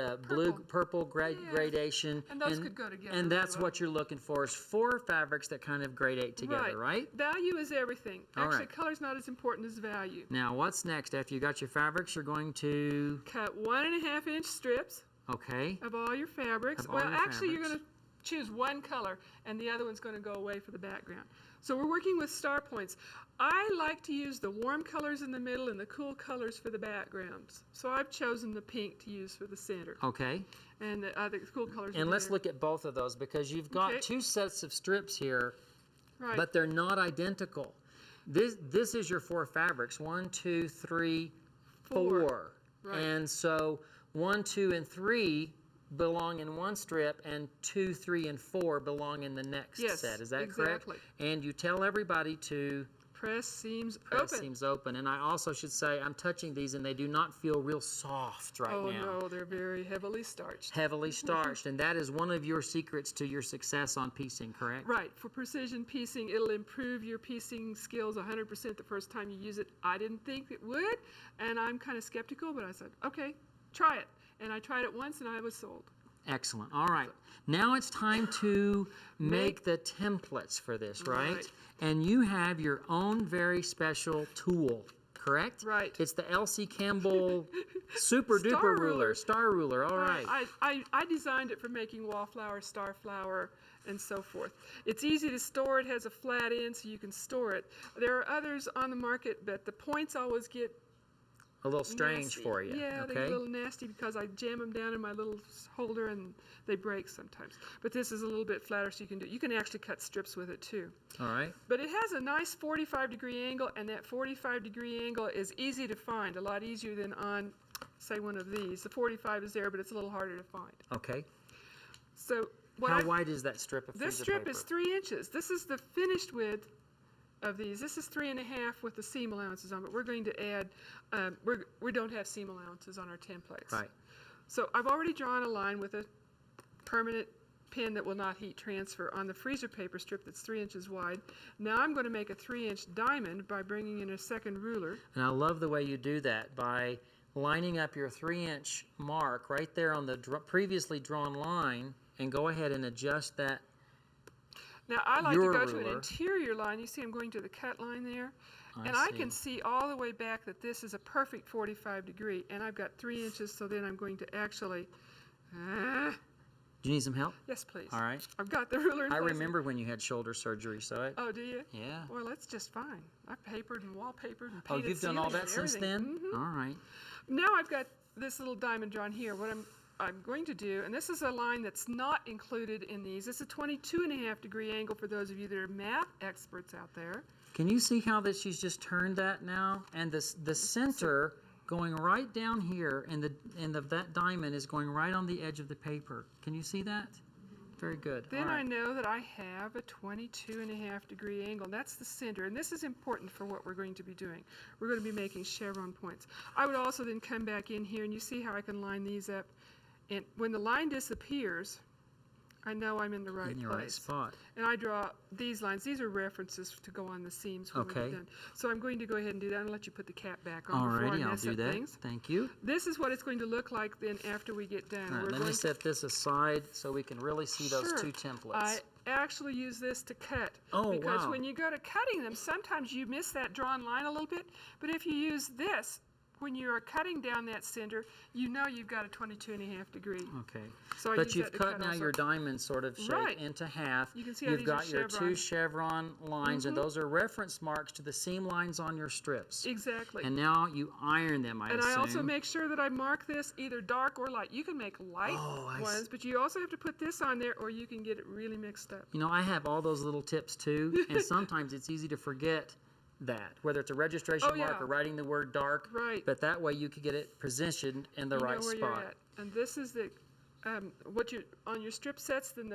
Speaker 8: purple gradation.
Speaker 6: And those could go together
Speaker 8: And
Speaker 6: really
Speaker 8: that's
Speaker 6: well.
Speaker 8: what you're looking for is 4 fabrics that kind of gradate together, right?
Speaker 6: Value is everything.
Speaker 8: All
Speaker 6: Actually,
Speaker 8: right.
Speaker 6: color's not as important as value.
Speaker 8: Now, what's next? After you got your fabrics, you're going to,
Speaker 6: Cut 1.5-inch strips
Speaker 8: okay.
Speaker 6: of all your fabrics.
Speaker 8: Of all
Speaker 6: Well,
Speaker 8: your
Speaker 6: actually, you're
Speaker 8: fabrics.
Speaker 6: going to choose one color, and the other one's going to go away for the background. So we're working with star points. I like to use the warm colors in the middle and the cool colors for the backgrounds. So I've chosen the pink to use for the center,
Speaker 8: Okay.
Speaker 6: and the cool colors.
Speaker 8: And let's look at both of those because you've got
Speaker 6: Okay.
Speaker 8: 2 sets of strips here,
Speaker 6: right.
Speaker 8: but they're not identical. This is your 4 fabrics. 1, 2, 3, 4.
Speaker 6: Right.
Speaker 8: And so 1, 2, and 3 belong in one strip, and 2, 3, and 4 belong in the next
Speaker 6: Yes,
Speaker 8: set. Is that
Speaker 6: exactly.
Speaker 8: correct? And you tell everybody to
Speaker 6: press seams
Speaker 8: press
Speaker 6: open.
Speaker 8: seams open. And I also should say I'm touching these, and they do not feel real soft right
Speaker 6: Oh
Speaker 8: now.
Speaker 6: no, they're very heavily starched.
Speaker 8: Heavily starched, and that is one of your secrets to your success on piecing, correct?
Speaker 6: Right, for precision piecing, it'll improve your piecing skills 100% the first time you use it. I didn't think it would, and I'm kind of skeptical, but I said, okay, try it. And I tried it once, and I was sold.
Speaker 8: Excellent. All right. Now it's time to make the templates for this, right?
Speaker 6: Right.
Speaker 8: And you have your own very special tool, correct?
Speaker 6: Right.
Speaker 8: It's the Elsie Campbell Super
Speaker 6: Star
Speaker 8: Duper
Speaker 6: ruler.
Speaker 8: Ruler, Star Ruler. All right.
Speaker 6: I designed it for making wallflower, starflower, and so forth. It's easy to store. It has a flat end, so you can store it. There are others on the market, but the points always get
Speaker 8: a little strange
Speaker 6: nasty.
Speaker 8: for you.
Speaker 6: Yeah,
Speaker 8: okay.
Speaker 6: they're a little nasty because I jam them down in my little holder and they break sometimes. But this is a little bit flatter, so you can actually cut strips with it too.
Speaker 8: All right.
Speaker 6: But it has a nice 45-degree angle, and that 45-degree angle is easy to find, a lot easier than on, say, one of these. The 45 is there, but it's a little harder to find.
Speaker 8: Okay.
Speaker 6: So
Speaker 8: How wide is that strip of freezer
Speaker 6: this strip
Speaker 8: paper?
Speaker 6: is 3 inches. This is the finished width of these. This is 3.5 with the seam allowances on, but we're going to add, we don't have seam allowances on our templates.
Speaker 8: Right.
Speaker 6: So I've already drawn a line with a permanent pin that will not heat transfer on the freezer paper strip that's 3 inches wide. Now I'm going to make a 3-inch diamond by bringing in a second ruler.
Speaker 8: And I love the way you do that by lining up your 3-inch mark right there on the previously drawn line, and go ahead and adjust that.
Speaker 6: Now I like
Speaker 8: Your
Speaker 6: to go to an
Speaker 8: ruler.
Speaker 6: interior line. You see I'm going to the cut line there. And
Speaker 8: I
Speaker 6: I can see all the way back that this is a perfect 45 degree. And I've got 3 inches, so then I'm going to actually,
Speaker 8: Do you need some help?
Speaker 6: yes please.
Speaker 8: All right.
Speaker 6: I've got the ruler in
Speaker 8: I
Speaker 6: place.
Speaker 8: remember when you had shoulder surgery, so I,
Speaker 6: Oh, do you?
Speaker 8: yeah.
Speaker 6: Well, that's just fine. I've papered and wallpapered and
Speaker 8: Oh,
Speaker 6: painted
Speaker 8: you've done all
Speaker 6: ceilings
Speaker 8: that
Speaker 6: and
Speaker 8: since
Speaker 6: everything.
Speaker 8: then? All right.
Speaker 6: Now I've got this little diamond drawn here. What I'm going to do, and this is a line that's not included in these. It's a 22.5-degree angle for those of you that are math experts out there.
Speaker 8: Can you see how that she's just turned that now? And the center going right down here, and that diamond is going right on the edge of the paper. Can you see that? Very good.
Speaker 6: Then
Speaker 8: All right.
Speaker 6: I know that I have a 22.5-degree angle. That's the center, and this is important for what we're going to be doing. We're going to be making chevron points. I would also then come back in here, and you see how I can line these up. And when the line disappears, I know I'm in the right
Speaker 8: in the
Speaker 6: place.
Speaker 8: right spot.
Speaker 6: And I draw these lines. These are references to go on the seams when we're
Speaker 8: Okay.
Speaker 6: done. So I'm going to go ahead and do that and let you put the cap back on before I
Speaker 8: Alrighty, I'll
Speaker 6: mess
Speaker 8: do
Speaker 6: up
Speaker 8: that.
Speaker 6: things.
Speaker 8: Thank you.
Speaker 6: This is what it's going to look like then after we get done.
Speaker 8: All right,
Speaker 6: We're
Speaker 8: let me
Speaker 6: going
Speaker 8: set this aside so we can really see those
Speaker 6: Sure.
Speaker 8: two templates.
Speaker 6: I actually use this to cut.
Speaker 8: Oh,
Speaker 6: because
Speaker 8: wow.
Speaker 6: when you go to cutting them, sometimes you miss that drawn line a little bit. But if you use this, when you're cutting down that center, you know you've got a 22.5-degree.
Speaker 8: Okay.
Speaker 6: So I
Speaker 8: But
Speaker 6: use
Speaker 8: you've
Speaker 6: that to
Speaker 8: cut
Speaker 6: cut
Speaker 8: now
Speaker 6: also.
Speaker 8: your diamond sort of shape
Speaker 6: Right.
Speaker 8: into half.
Speaker 6: You can see how
Speaker 8: You've
Speaker 6: these are
Speaker 8: got your two
Speaker 6: chevron.
Speaker 8: chevron lines, and those are reference marks to the seam lines on your strips.
Speaker 6: Exactly.
Speaker 8: And now you iron them, I
Speaker 6: And
Speaker 8: assume.
Speaker 6: I also make sure that I mark this either dark or light. You can make light
Speaker 8: I
Speaker 6: ones, but you also have to put this on there or you can get it really mixed up.
Speaker 8: You know, I have all those little tips too, and sometimes it's easy to forget that, whether it's a registration
Speaker 6: Oh,
Speaker 8: mark
Speaker 6: yeah.
Speaker 8: or writing the word dark.
Speaker 6: Right.
Speaker 8: But that way you could get it positioned in the
Speaker 6: You
Speaker 8: right
Speaker 6: know where
Speaker 8: spot.
Speaker 6: you're at. And this is the what you on your strip sets. Then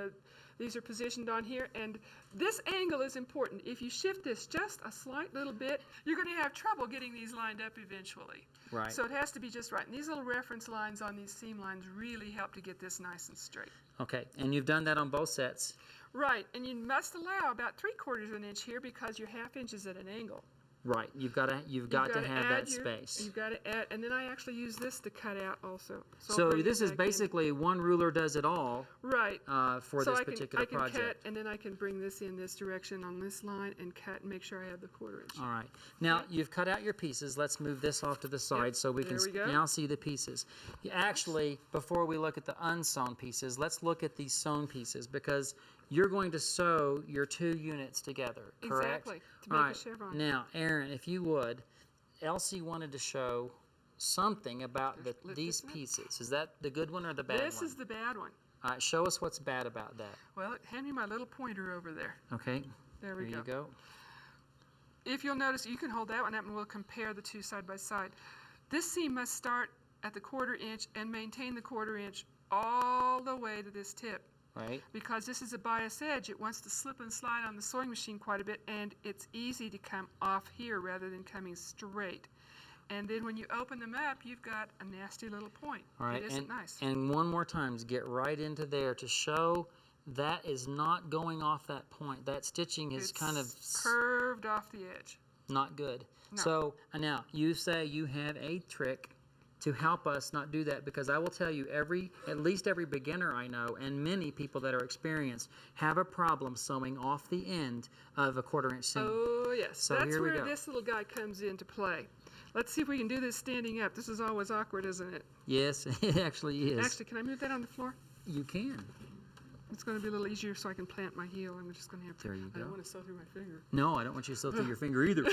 Speaker 6: these are positioned on here, and this angle is important. If you shift this just a slight little bit, you're going to have trouble getting these lined up eventually.
Speaker 8: Right.
Speaker 6: So it has to be just right. And these little reference lines on these seam lines really help to get this nice and straight.
Speaker 8: Okay, and you've done that on both sets.
Speaker 6: Right, and you must allow about 3/4 of an inch here because your half-inch is at an angle.
Speaker 8: Right, you've got to have that
Speaker 6: add
Speaker 8: space.
Speaker 6: You've got to add, and then I actually use this to cut out also. I'll
Speaker 8: So
Speaker 6: bring
Speaker 8: this
Speaker 6: it
Speaker 8: is
Speaker 6: back in.
Speaker 8: basically one ruler does it all
Speaker 6: Right.
Speaker 8: for
Speaker 6: So
Speaker 8: this
Speaker 6: I can,
Speaker 8: particular
Speaker 6: I can
Speaker 8: project.
Speaker 6: cut, and then I can bring this in this direction on this line and cut and make sure I have the 1/4 inch.
Speaker 8: All right. Now, you've cut out your pieces. Let's move this off to the side so we can
Speaker 6: there we go.
Speaker 8: now see the pieces. Actually, before we look at the unsewn pieces, let's look at these sewn pieces because you're going to sew your 2 units together, correct?
Speaker 6: Exactly, to
Speaker 8: All
Speaker 6: make a
Speaker 8: right.
Speaker 6: chevron.
Speaker 8: Now, Aaron, if you would, Elsie wanted to show something about
Speaker 6: Lift
Speaker 8: these
Speaker 6: this up.
Speaker 8: pieces. Is that the good one or the bad one?
Speaker 6: This is the bad one.
Speaker 8: All right, show us what's bad about that.
Speaker 6: Well, hand me my little pointer over there.
Speaker 8: Okay.
Speaker 6: There we
Speaker 8: Here you go.
Speaker 6: If you'll notice, you can hold that one up and we'll compare the two side by side. This seam must start at the 1/4 inch and maintain the 1/4 inch all the way to this tip.
Speaker 8: Right.
Speaker 6: Because this is a bias edge, it wants to slip and slide on the sewing machine quite a bit, and it's easy to come off here rather than coming straight. And then when you open them up, you've got a nasty little point.
Speaker 8: All right,
Speaker 6: It isn't nice.
Speaker 8: and one more time, get right into there to show that is not going off that point. That stitching is
Speaker 6: It's
Speaker 8: kind of
Speaker 6: curved off the edge.
Speaker 8: not good.
Speaker 6: No.
Speaker 8: So now you say you have a trick to help us not do that, because I will tell you, at least every beginner I know and many people that are experienced have a problem sewing off the end of a 1/4 inch seam.
Speaker 6: Oh, yes.
Speaker 8: So
Speaker 6: That's
Speaker 8: here we
Speaker 6: where
Speaker 8: go.
Speaker 6: this little guy comes into play. Let's see if we can do this standing up. This is always awkward, isn't it?
Speaker 8: Yes, it actually is.
Speaker 6: Actually, can I move that on the floor?
Speaker 8: You can.
Speaker 6: It's going to be a little easier so I can plant my heel. I'm just going to have to.
Speaker 8: There you
Speaker 6: I don't
Speaker 8: go.
Speaker 6: want to sew through my finger.
Speaker 8: No, I don't want you to sew through your finger either.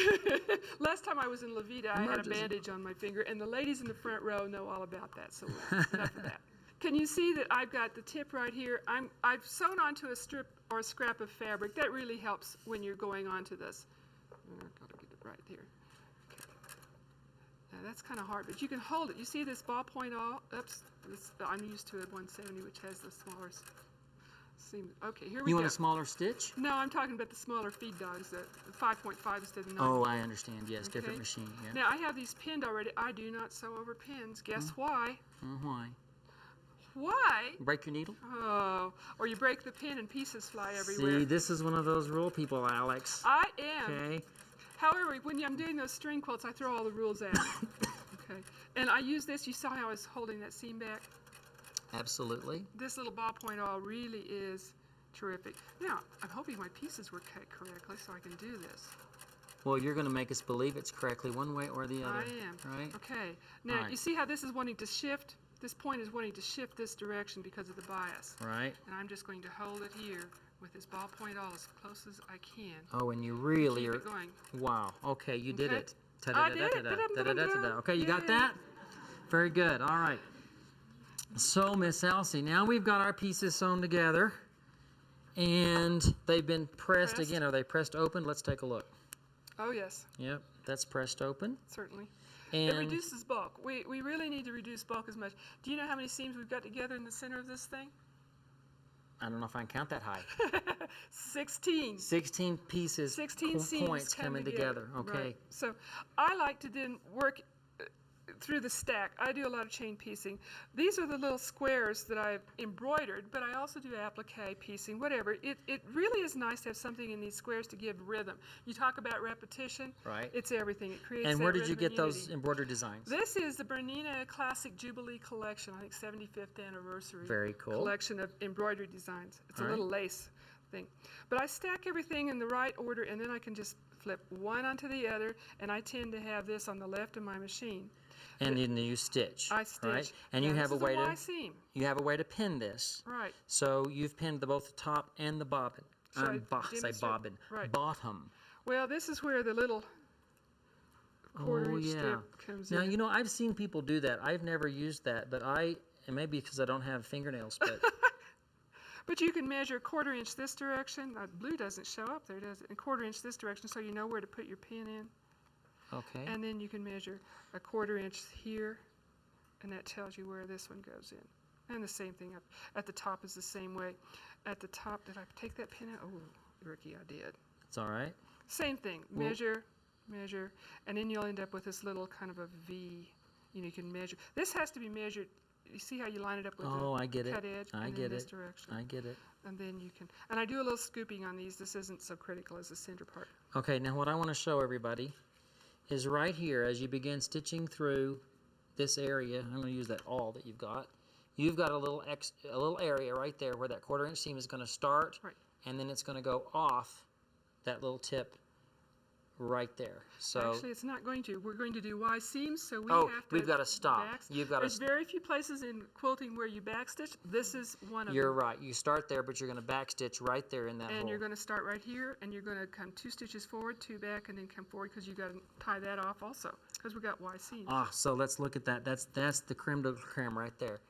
Speaker 6: Last time I was in Levita, I had a
Speaker 8: Emergency.
Speaker 6: bandage on my finger, and the ladies in the front row know all about that, so enough of that. Can you see that I've got the tip right here? I've sewn onto a strip or a scrap of fabric. That really helps when you're going onto this. I've got to get it right here. Okay. Now that's kind of hard, but you can hold it. You see this ballpoint all? Oops. I'm used to a 170, which has the smaller seam. Okay, here we
Speaker 8: You
Speaker 6: go.
Speaker 8: want a smaller stitch?
Speaker 6: No, I'm talking about the smaller feed dogs, the 5.5 instead of 9.
Speaker 8: Oh, I understand. Yes, different
Speaker 6: Okay.
Speaker 8: machine. Yeah.
Speaker 6: Now I have these pinned already. I do not sew over pins. Guess why?
Speaker 8: Why?
Speaker 6: Why?
Speaker 8: Break your needle?
Speaker 6: Oh, or you break the pin and pieces fly everywhere.
Speaker 8: See, this is one of those rule people, Alex.
Speaker 6: I am.
Speaker 8: Okay.
Speaker 6: However, when I'm doing those string quilts, I throw all the rules out. Okay. And I use this. You saw how I was holding that seam back?
Speaker 8: Absolutely.
Speaker 6: This little ballpoint all really is terrific. Now, I'm hoping my pieces were cut correctly so I can do this.
Speaker 8: Well, you're going to make us believe it's correctly one way or the other.
Speaker 6: I am.
Speaker 8: Right?
Speaker 6: Okay. Now,
Speaker 8: All right.
Speaker 6: you see how this is wanting to shift? This point is wanting to shift this direction because of the bias.
Speaker 8: Right.
Speaker 6: And I'm just going to hold it here with this ballpoint all as close as I can.
Speaker 8: Oh, and you really
Speaker 6: Keep
Speaker 8: are.
Speaker 6: it going.
Speaker 8: Wow. Okay, you did
Speaker 6: Okay.
Speaker 8: it.
Speaker 6: I did it.
Speaker 8: Ta-da-da-da-da-da. Okay, you got
Speaker 6: Yeah.
Speaker 8: that? Very good. All right. So, Miss Elsie, now we've got our pieces sewn together, and they've been pressed
Speaker 6: Pressed.
Speaker 8: again. Are they pressed open? Let's take a look.
Speaker 6: Oh, yes,
Speaker 8: Yep, that's pressed open.
Speaker 6: certainly.
Speaker 8: And
Speaker 6: It reduces bulk. We really need to reduce bulk as much. Do you know how many seams we've got together in the center of this thing?
Speaker 8: I don't know if I can count that high.
Speaker 6: 16.
Speaker 8: 16 pieces,
Speaker 6: 16 seams
Speaker 8: points coming together. Okay.
Speaker 6: Right. So I like to then work through the stack. I do a lot of chain piecing. These are the little squares that I've embroidered, but I also do applique piecing, whatever. It really is nice to have something in these squares to give rhythm. You talk about repetition.
Speaker 8: Right.
Speaker 6: It's everything. It creates
Speaker 8: And
Speaker 6: that
Speaker 8: where did you
Speaker 6: rhythm
Speaker 8: get
Speaker 6: and
Speaker 8: those
Speaker 6: unity.
Speaker 8: embroidered designs?
Speaker 6: This is the Bernina Classic Jubilee Collection, I think 75th anniversary.
Speaker 8: Very cool.
Speaker 6: Collection of embroidery designs. It's
Speaker 8: All
Speaker 6: a
Speaker 8: right.
Speaker 6: little lace thing. But I stack everything in the right order, and then I can just flip one onto the other, and I tend to have this on the left of my machine.
Speaker 8: And then you stitch.
Speaker 6: I stitch.
Speaker 8: Right? And
Speaker 6: Now,
Speaker 8: you
Speaker 6: this
Speaker 8: have a
Speaker 6: is
Speaker 8: way
Speaker 6: Y
Speaker 8: to
Speaker 6: seam.
Speaker 8: pin this.
Speaker 6: Right.
Speaker 8: So you've pinned both the top and the bobbin.
Speaker 6: Should I
Speaker 8: Say
Speaker 6: demonstrate?
Speaker 8: bobbin.
Speaker 6: Right.
Speaker 8: Bottom.
Speaker 6: Well, this is where the little quarter
Speaker 8: Oh
Speaker 6: inch
Speaker 8: yeah.
Speaker 6: strip comes
Speaker 8: Now
Speaker 6: in.
Speaker 8: you know I've seen people do that. I've never used that, but and maybe because I don't have fingernails, but
Speaker 6: But you can measure 1/4 inch this direction. Blue doesn't show up there, does it? And 1/4 inch this direction, so you know where to put your pin in.
Speaker 8: okay.
Speaker 6: And then you can measure 1/4 inch here, and that tells you where this one goes in. And the same thing up at the top is the same way. At the top, did I take that pin out? Oh, Ricky, I did.
Speaker 8: It's all right.
Speaker 6: Same thing.
Speaker 8: Well-
Speaker 6: Measure, measure, and then you'll end up with this little kind of a V. You know, you can measure. This has to be measured. You see how you line it up with
Speaker 8: Oh,
Speaker 6: the
Speaker 8: I get it.
Speaker 6: cut edge?
Speaker 8: I
Speaker 6: and
Speaker 8: get
Speaker 6: then this
Speaker 8: it.
Speaker 6: direction.
Speaker 8: I get it.
Speaker 6: And then you can, and I do a little scooping on these. This isn't so critical as the center part.
Speaker 8: Okay, now what I want to show everybody is right here as you begin stitching through this area. I'm going to use that awl that you've got. You've got a little area right there where that 1/4 inch seam is going to start,
Speaker 6: Right.
Speaker 8: and then it's going to go off that little tip right there. So
Speaker 6: Actually, it's not going to. We're going to do Y seams, so we
Speaker 8: Oh,
Speaker 6: have to.
Speaker 8: we've gotta stop.
Speaker 6: back-
Speaker 8: You've gotta
Speaker 6: There's
Speaker 8: st-
Speaker 6: very few places in quilting where you backstitch. This is one of
Speaker 8: you're
Speaker 6: them.
Speaker 8: right. You start there, but you're going to back stitch right there in that
Speaker 6: And
Speaker 8: hole.
Speaker 6: you're going to start right here, and you're going to come 2 stitches forward, 2 back, and then come forward because you got to tie that off also because we got Y seams.
Speaker 8: Ah, so let's look at that. That's the creme de la creme right there,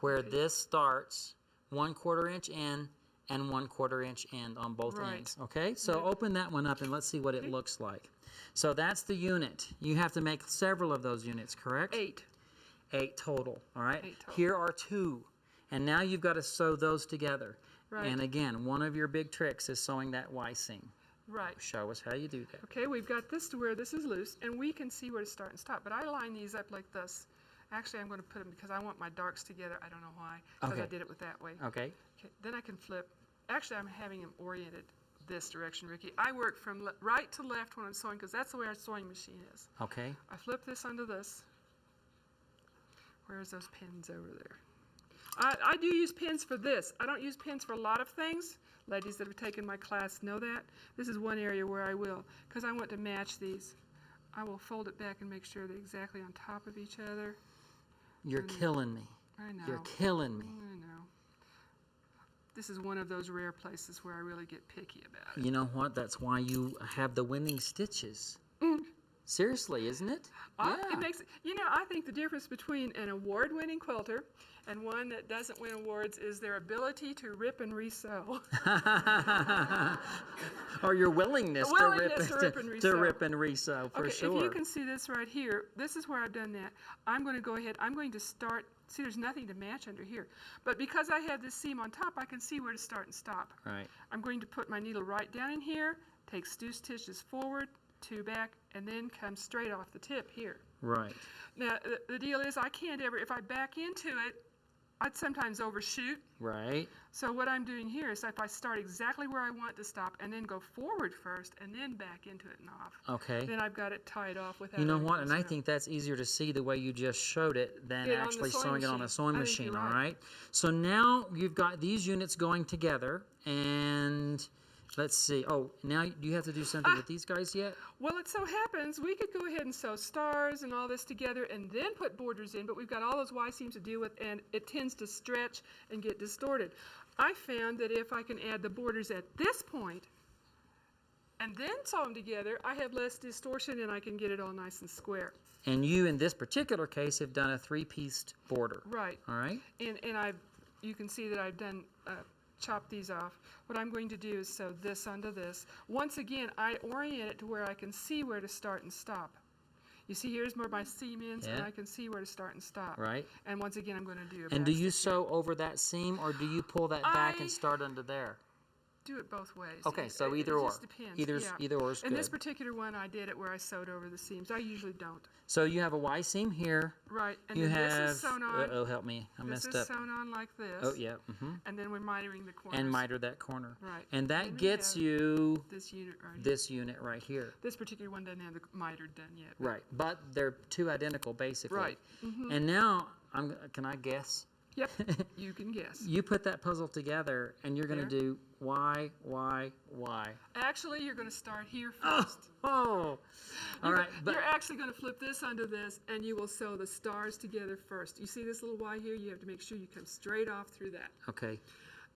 Speaker 8: where this starts 1/4 inch in and 1/4 inch end on both
Speaker 6: Right.
Speaker 8: ends. Okay, so
Speaker 6: Yeah.
Speaker 8: open that one up and let's see what it looks like. So that's the unit. You have to make several of those units, correct?
Speaker 6: 8.
Speaker 8: 8 total. All right.
Speaker 6: 8 total.
Speaker 8: Here are 2, and now you've got to sew those together.
Speaker 6: Right.
Speaker 8: And again, one of your big tricks is sewing that Y seam.
Speaker 6: Right.
Speaker 8: Show us how you do that.
Speaker 6: Okay, we've got this to where this is loose, and we can see where to start and stop. But I line these up like this. Actually, I'm going to put them because I want my darks together. I don't know why, because I
Speaker 8: Okay.
Speaker 6: did it with that way.
Speaker 8: Okay.
Speaker 6: Okay, then I can flip. Actually, I'm having them oriented this direction, Ricky. I work from right to left when I'm sewing because that's the way our sewing machine is.
Speaker 8: Okay.
Speaker 6: I flip this onto this. Where's those pins over there? I do use pins for this. I don't use pins for a lot of things. Ladies that have taken my class know that. This is one area where I will, because I want to match these. I will fold it back and make sure they're exactly on top of each other.
Speaker 8: You're killing me.
Speaker 6: I know.
Speaker 8: You're killing me.
Speaker 6: I know. This is one of those rare places where I really get picky about it.
Speaker 8: You know what? That's why you have the winning stitches. Seriously, isn't it?
Speaker 6: It makes, I think the difference between an award-winning quilter and one that doesn't win awards is their ability to rip and resew.
Speaker 8: Or your willingness,
Speaker 6: to rip and
Speaker 8: resew, for
Speaker 6: okay,
Speaker 8: sure.
Speaker 6: If you can see this right here, this is where I've done that. I'm going to go ahead, I'm going to start, see there's nothing to match under here. But because I have this seam on top, I can see where to start and stop.
Speaker 8: Right.
Speaker 6: I'm going to put my needle right down in here, take 2 stitches forward, 2 back, and then come straight off the tip here.
Speaker 8: Right.
Speaker 6: Now, the deal is I can't ever, if I back into it, I'd sometimes overshoot.
Speaker 8: Right.
Speaker 6: So what I'm doing here is if I start exactly where I want to stop and then go forward first and then back into it and off.
Speaker 8: Okay.
Speaker 6: Then I've got it tied off without.
Speaker 8: You know what?
Speaker 6: anything
Speaker 8: And I
Speaker 6: else.
Speaker 8: think that's easier to see the way you just showed it than
Speaker 6: Yeah, on the
Speaker 8: actually
Speaker 6: sewing
Speaker 8: sewing it on a
Speaker 6: machine.
Speaker 8: sewing
Speaker 6: I think
Speaker 8: machine,
Speaker 6: you're
Speaker 8: all
Speaker 6: right.
Speaker 8: right? So now you've got these units going together, and let's see. Oh, now do you have to do something with these guys yet?
Speaker 6: Well, it so happens we could go ahead and sew stars and all this together and then put borders in, but we've got all those Y seams to deal with, and it tends to stretch and get distorted. I found that if I can add the borders at this point and then sew them together, I have less distortion and I can get it all nice and square.
Speaker 8: And you, in this particular case, have done a 3-pieced border.
Speaker 6: Right.
Speaker 8: All right.
Speaker 6: And you can see that I've done chop these off. What I'm going to do is sew this onto this. Once again, I orient it to where I can see where to start and stop. You see, here's where my seam ends, and
Speaker 8: Yeah.
Speaker 6: I can see where to start and stop.
Speaker 8: Right.
Speaker 6: And once again, I'm going to do a
Speaker 8: And do
Speaker 6: back
Speaker 8: you
Speaker 6: stitch here.
Speaker 8: sew over that seam, or do you pull that back and start under there?
Speaker 6: Do it both ways.
Speaker 8: Okay, so
Speaker 6: It
Speaker 8: either or.
Speaker 6: just depends.
Speaker 8: Either or is
Speaker 6: In this
Speaker 8: good.
Speaker 6: particular one, I did it where I sewed over the seams. I usually don't.
Speaker 8: So you have a Y seam here.
Speaker 6: Right. And
Speaker 8: You
Speaker 6: then
Speaker 8: have.
Speaker 6: this is sewn on.
Speaker 8: Uh-oh, help me. I
Speaker 6: This
Speaker 8: messed
Speaker 6: is
Speaker 8: up.
Speaker 6: sewn on like this.
Speaker 8: Oh, yeah.
Speaker 6: And then we're mitering the corners.
Speaker 8: And miter that corner.
Speaker 6: Right.
Speaker 8: And
Speaker 6: Then
Speaker 8: that
Speaker 6: we
Speaker 8: gets
Speaker 6: have
Speaker 8: you
Speaker 6: this unit right here.
Speaker 8: this unit right here.
Speaker 6: This particular one doesn't have the miter done yet.
Speaker 8: Right. But they're two identical, basically.
Speaker 6: Right.
Speaker 8: And now, can I guess?
Speaker 6: Yep, you can guess.
Speaker 8: You put that puzzle together, and you're going to
Speaker 6: There.
Speaker 8: do Y, Y, Y.
Speaker 6: Actually, you're going to start here first.
Speaker 8: Oh! All right. But
Speaker 6: You're actually going to flip this onto this, and you will sew the stars together first. You see this little Y here? You have to make sure you come straight off through that.
Speaker 8: okay.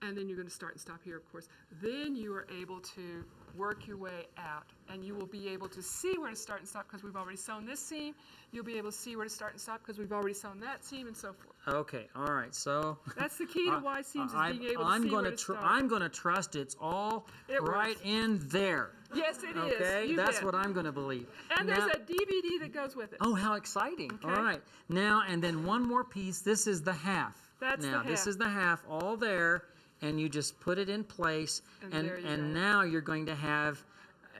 Speaker 6: And then you're going to start and stop here, of course. Then you are able to work your way out, and you will be able to see where to start and stop because we've already sewn this seam. You'll be able to see where to start and stop because we've already sewn that seam, and so forth.
Speaker 8: Okay. All right. So
Speaker 6: That's the key to Y seams is being able to
Speaker 8: I'm
Speaker 6: see
Speaker 8: gonna
Speaker 6: where to start.
Speaker 8: I'm going to trust it's all
Speaker 6: It
Speaker 8: right
Speaker 6: works.
Speaker 8: in there.
Speaker 6: Yes, it is.
Speaker 8: Okay.
Speaker 6: You
Speaker 8: That's
Speaker 6: bet.
Speaker 8: what I'm going to believe.
Speaker 6: And
Speaker 8: Now-
Speaker 6: there's a DVD that goes with it.
Speaker 8: Oh, how exciting.
Speaker 6: Okay.
Speaker 8: All right. Now, and then one more piece. This is the half.
Speaker 6: That's the
Speaker 8: now, this
Speaker 6: half.
Speaker 8: is the half all there, and you just put it in place,
Speaker 6: And there you go.
Speaker 8: now you're going to have,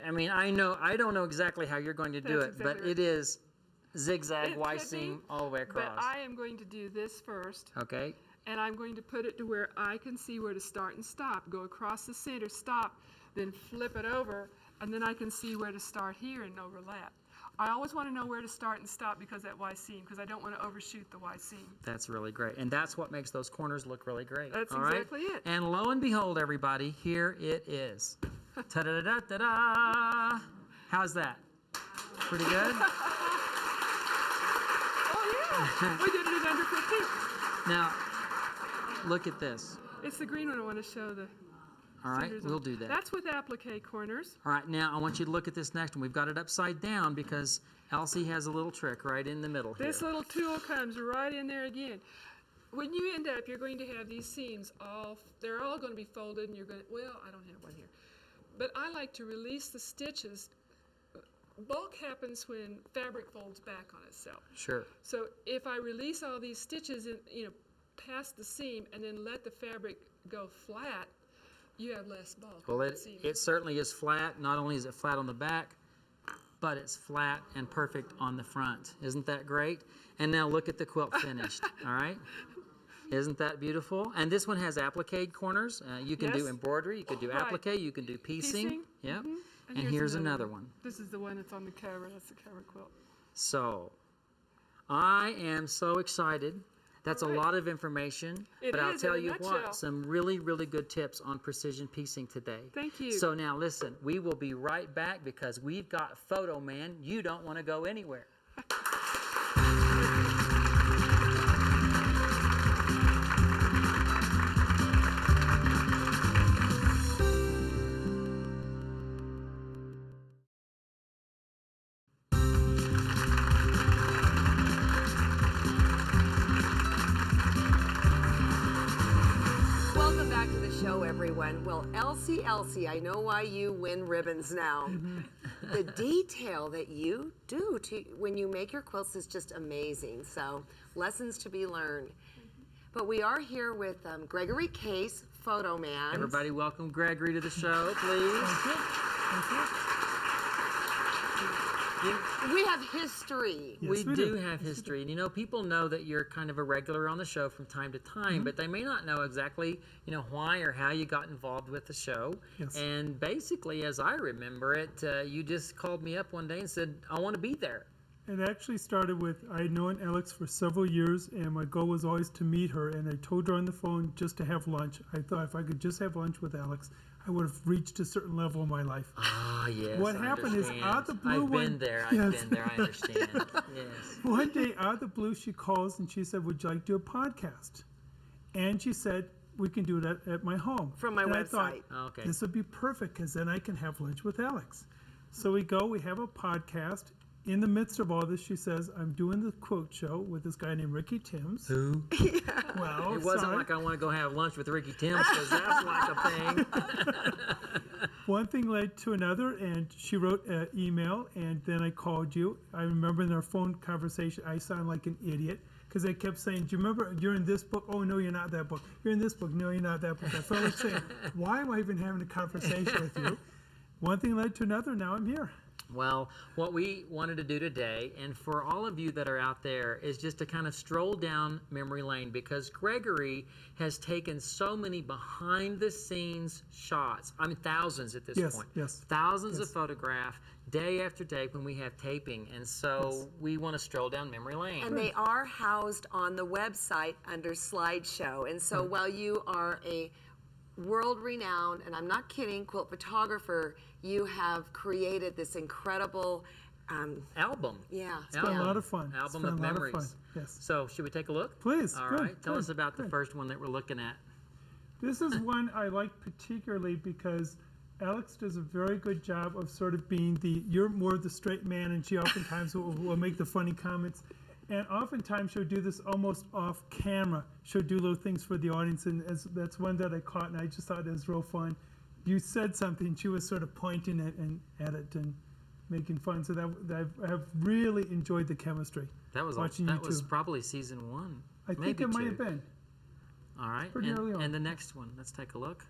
Speaker 8: I mean, I don't know exactly how you're going to do
Speaker 6: That's
Speaker 8: it, but
Speaker 6: exactly
Speaker 8: it is zigzag
Speaker 6: It
Speaker 8: Y
Speaker 6: could be,
Speaker 8: seam all the way across.
Speaker 6: But I am going to do this first,
Speaker 8: Okay.
Speaker 6: and I'm going to put it to where I can see where to start and stop. Go across the center, stop, then flip it over, and then I can see where to start here and overlap. I always want to know where to start and stop because that Y seam, because I don't want to overshoot the Y seam.
Speaker 8: That's really great. And that's what makes those corners look really great.
Speaker 6: That's
Speaker 8: all right?
Speaker 6: exactly it.
Speaker 8: And lo and behold, everybody, here it is. Ta-da-da-da-da-da. How's that? Pretty good?
Speaker 6: Oh yeah, we did it in under 15.
Speaker 8: Now, look at this.
Speaker 6: It's the green one I want to show the
Speaker 8: All right,
Speaker 6: centers
Speaker 8: we'll
Speaker 6: on.
Speaker 8: do that.
Speaker 6: That's with applique corners.
Speaker 8: All right, now I want you to look at this next one. We've got it upside down because Elsie has a little trick right in the middle here.
Speaker 6: This little tool comes right in there again. When you end up, you're going to have these seams they're all going to be folded, and you're going to, well, I don't have one here. But I like to release the stitches. Bulk happens when fabric folds back on itself.
Speaker 8: Sure.
Speaker 6: So if I release all these stitches in, past the seam and then let the fabric go flat, you have less bulk.
Speaker 8: Well,
Speaker 6: on the seam.
Speaker 8: it certainly is flat. Not only is it flat on the back, but it's flat and perfect on the front. Isn't that great? And now look at the quilt finished, all right? Isn't that beautiful? And this one has applique corners. You can do
Speaker 6: Yes.
Speaker 8: embroidery, you could do
Speaker 6: Right.
Speaker 8: applique, you can do piecing.
Speaker 6: Piecing,
Speaker 8: Yep. And here's another one.
Speaker 6: This is the one that's on the cover. That's the cover quilt.
Speaker 8: So, I am so excited. That's
Speaker 6: All
Speaker 8: a
Speaker 6: right.
Speaker 8: lot of information,
Speaker 6: It
Speaker 8: but I'll
Speaker 6: is,
Speaker 8: tell
Speaker 6: in a
Speaker 8: you
Speaker 6: nutshell.
Speaker 8: what, some really, really good tips on precision piecing today.
Speaker 6: Thank you.
Speaker 8: So now listen, we will be right back because we've got Photo Man. You don't want to go anywhere.
Speaker 9: back to the show, everyone. Well, Elsie, I know why you win ribbons now. The detail that you do when you make your quilts is just amazing. So, lessons to be learned. But we are here with Gregory Case, Photo Man.
Speaker 8: Everybody welcome Gregory to the show, please.
Speaker 2: Thank you.
Speaker 9: We have history.
Speaker 2: Yes,
Speaker 8: we
Speaker 2: we
Speaker 8: do
Speaker 2: do.
Speaker 8: have history. And you know, people know that you're kind of a regular on the show from time to time, but they may not know exactly, you know, why or how you got involved with the show.
Speaker 2: Yes.
Speaker 8: And basically, as I remember it, you just called me up one day and said, I want to be there.
Speaker 10: It actually started with, I had known Alex for several years, and my goal was always to meet her, and I told her on the phone just to have lunch. I thought if I could just have lunch with Alex, I would have reached a certain level in my life.
Speaker 8: Ah, yes.
Speaker 10: What
Speaker 8: I
Speaker 10: happened is,
Speaker 8: understand.
Speaker 10: out of the blue
Speaker 8: I've
Speaker 10: one-
Speaker 8: been there.
Speaker 10: Yes.
Speaker 8: I've been there. I understand. Yes.
Speaker 10: One day, out of the blue, she calls and she said, would you like to do a podcast? And she said, we can do it at my home.
Speaker 9: From my
Speaker 10: and I thought,
Speaker 9: website.
Speaker 8: Okay.
Speaker 10: this would be perfect, because then I can have lunch with Alex. So we go, we have a podcast. In the midst of all this, she says, I'm doing the quote show with this guy named Ricky Timms.
Speaker 8: Who?
Speaker 10: Well,
Speaker 8: It wasn't
Speaker 10: sorry.
Speaker 8: like I want to go have lunch with Ricky Timms, because that's like a thing.
Speaker 10: One thing led to another, and she wrote an email, and then I called you. I remember in our phone conversation, I sounded like an idiot, because they kept saying, do you remember you're in this book? Oh, no, you're not that book. You're in this book. No, you're not that book. I felt like saying, why am I even having a conversation with you? One thing led to another, now I'm here.
Speaker 8: Well, what we wanted to do today, and for all of you that are out there, is just to kind of stroll down memory lane, because Gregory has taken so many behind-the-scenes shots. I mean, thousands at this
Speaker 10: Yes,
Speaker 8: point.
Speaker 10: yes,
Speaker 8: Thousands of photographs, day after day when we have taping, and so we want to stroll down memory lane.
Speaker 9: And they are housed on the website under slideshow. And so while you are a world-renowned, and I'm not kidding, quilt photographer, you have created this incredible,
Speaker 8: Album.
Speaker 9: yeah.
Speaker 10: It's been a lot of fun. It's
Speaker 8: Album
Speaker 10: been
Speaker 8: of
Speaker 10: a lot
Speaker 8: memories.
Speaker 10: fun. Yes.
Speaker 8: So, should we take a look?
Speaker 10: Please,
Speaker 8: All
Speaker 10: good,
Speaker 8: right. Tell
Speaker 10: good,
Speaker 8: us about the
Speaker 10: good.
Speaker 8: first one that we're looking at.
Speaker 10: This is one I like particularly because Alex does a very good job of sort of being you're more the straight man, and she oftentimes will make the funny comments. And oftentimes she'll do this almost off camera. She'll do little things for the audience, and that's one that I caught, and I just thought it was real fun. You said something, she was sort of pointing at it and making fun. So that I have really enjoyed the chemistry.
Speaker 8: That was
Speaker 10: watching
Speaker 8: that
Speaker 10: you
Speaker 8: was
Speaker 10: two.
Speaker 8: probably season 1.
Speaker 10: I think
Speaker 8: maybe
Speaker 10: it might
Speaker 8: two.
Speaker 10: have been.
Speaker 8: All right.
Speaker 10: pretty early on.
Speaker 8: And the next one. Let's take a look.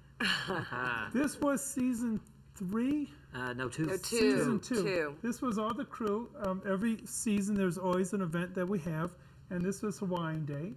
Speaker 10: This was season 3.
Speaker 8: No, 2.
Speaker 9: No,
Speaker 10: Season two.
Speaker 9: Two.
Speaker 10: This was all the crew. Every season there's always an event that we have, and this was Hawaiian Day,